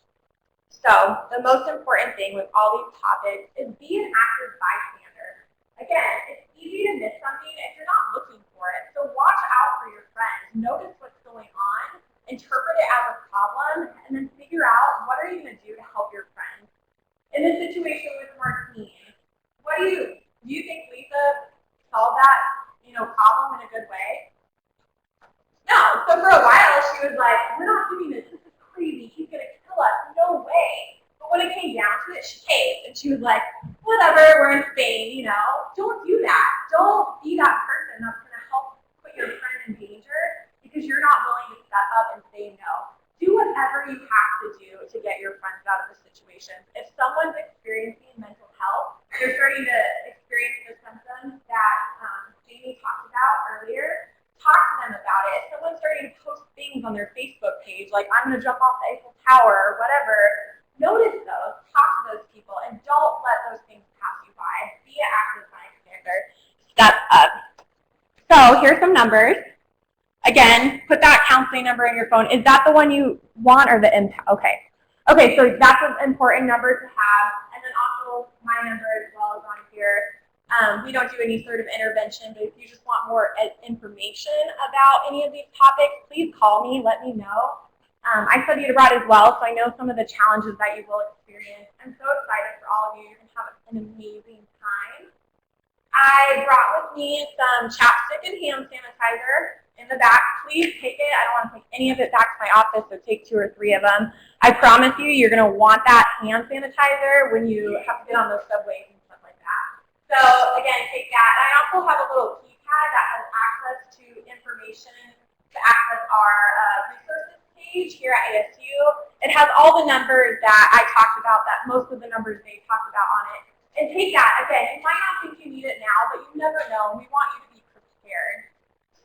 So the most important thing with all these topics is be an active bystander. Again, it's easy to miss something if you're not looking for it. So watch out for your friends. Notice what's going on. Interpret it as a problem, and then figure out what are you going to do to help your friends. In this situation with Martine, do you think Lisa solved that, problem in a good way? No. So for a while she was like, we're not doing this. This is crazy. He's going to kill us. No way. But when it came down to it, she caved, and she was like, whatever. We're in Spain. Don't do that. Don't be that person that's going to help put your friend in danger because you're not willing to step up and say no. Do whatever you have to do to get your friends out of the situation. If someone's experiencing mental health, they're starting to experience the symptoms that Jamie talked about earlier, talk to them about it. If someone's starting to post things on their Facebook page, like I'm going to jump off the Eiffel Tower or whatever, notice those, talk to those people, and don't let those things pass you by. Be an active bystander. Step up. So here's some numbers. Again, put that counseling number in your phone. Is that the one you want or the impact? Okay. Okay, so that's an important number to have. And then also my number as well is on here. We don't do any sort of intervention, but if you just want more information about any of these topics, please call me, let me know. I studied abroad as well, so I know some of the challenges that you will experience. I'm so excited for all of you. You're going to have an amazing time. I brought with me some chapstick and hand sanitizer in the back. Please take it. I don't want to take any of it back to my office, so take 2 or 3 of them. I promise you're going to want that hand sanitizer when you have to get on those subways and stuff like that. So again, take that. I also have a little keypad that has access to information to access our resources page here at ASU. It has all the numbers that I talked about, that most of the numbers they talked about on it. And take that, again, you might not think you need it now, but you never know. We want you to be prepared.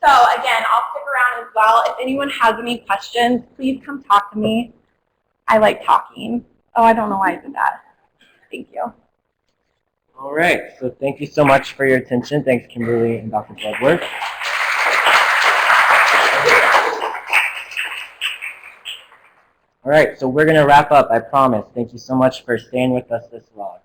So again, I'll stick around as well. If anyone has any questions, please come talk to me. I like talking. Oh, I don't know why I did that. Thank you. All right, so thank you so much for your attention. Thanks, Kimberly and Dr. Bloodworth. All right, so we're going to wrap up, I promise. Thank you so much for staying with us this long.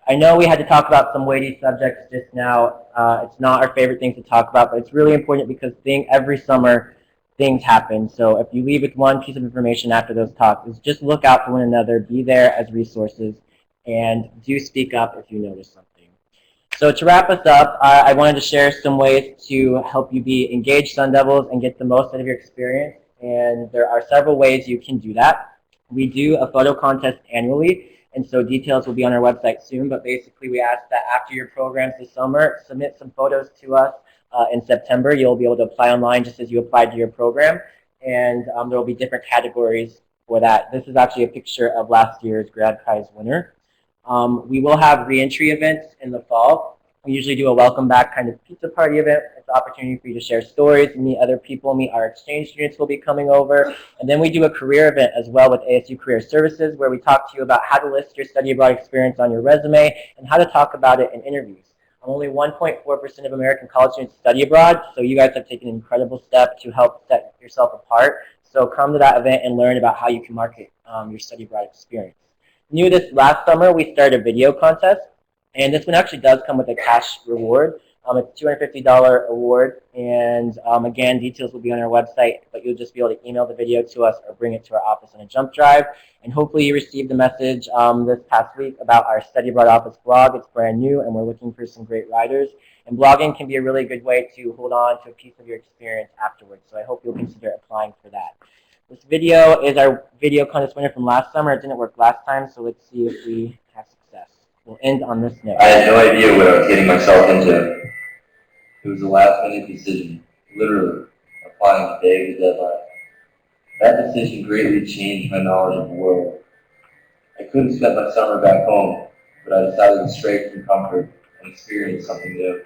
I know we had to talk about some weighty subjects just now. It's not our favorite thing to talk about, but it's really important because every summer things happen. So if you leave with one piece of information after those talks, is just look out for one another, be there as resources, and do speak up if you notice something. So to wrap us up, I wanted to share some ways to help you be engaged Sun Devils and get the most out of your experience. And there are several ways you can do that. We do a photo contest annually, and so details will be on our website soon, but basically we ask that after your programs this summer, submit some photos to us. In September, you'll be able to apply online just as you applied to your program, and there will be different categories for that. This is actually a picture of last year's grad prize winner. We will have reentry events in the fall. We usually do a welcome back kind of pizza party event. It's an opportunity for you to share stories, meet other people, meet our exchange students who will be coming over. And then we do a career event as well with ASU Career Services, where we talk to you about how to list your study abroad experience on your resume and how to talk about it in interviews. Only 1.4% of American college students study abroad, so you guys have taken an incredible step to help set yourself apart. So come to that event and learn about how you can market your study abroad experience. New this last summer, we started a video contest, and this one actually does come with a cash reward. It's a $250 award, and again, details will be on our website, but you'll just be able to email the video to us or bring it to our office on a jump drive. And hopefully you received the message this past week about our Study Abroad Office blog. It's brand new, and we're looking for some great writers. And blogging can be a really good way to hold on to a piece of your experience afterwards, so I hope you'll consider applying for that. This video is our video contest winner from last summer. It didn't work last time, so let's see if we have success. We'll end on this note. I had no idea what I was getting myself into. It was a last-minute decision, literally, applying the day of the deadline. That decision greatly changed my knowledge of the world. I couldn't spend my summer back home, but I decided to stray from comfort and experience something new.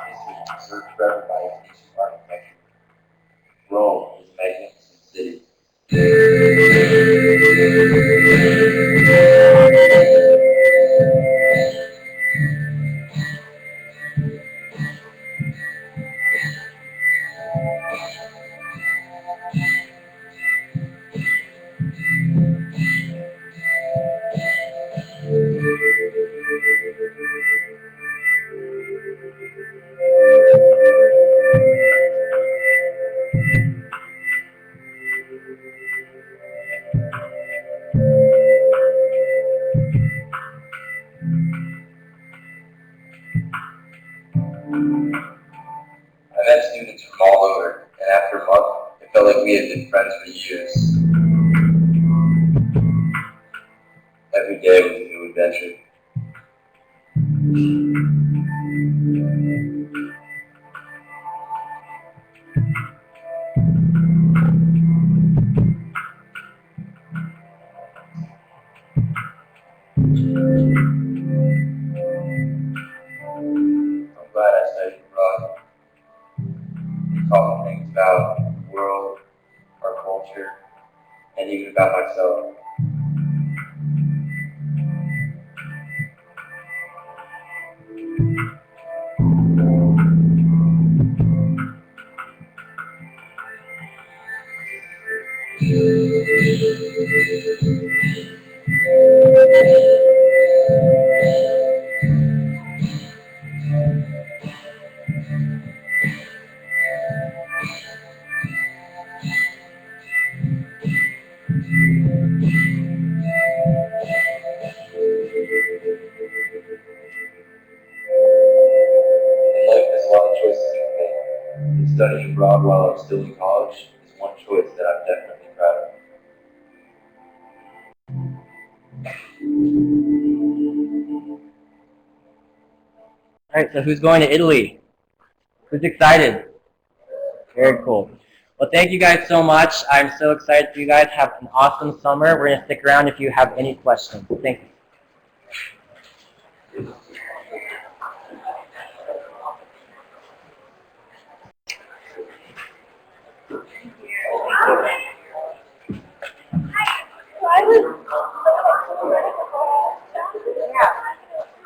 History preserved forever by its ancient architecture. Rome is a magnificent city. I met students from all over, and after a month, it felt like we had been friends for years. Every day was a new adventure. I'm glad I studied abroad. It taught me things about the world, our culture, and even about myself. abroad while I was still in college is one choice that I'm definitely proud of. All right, so who's going to Italy? Who's excited? Very cool. Well, thank you guys so much. I'm so excited for you guys. Have an awesome summer. We're going to stick around if you have any questions. Thank you. So I was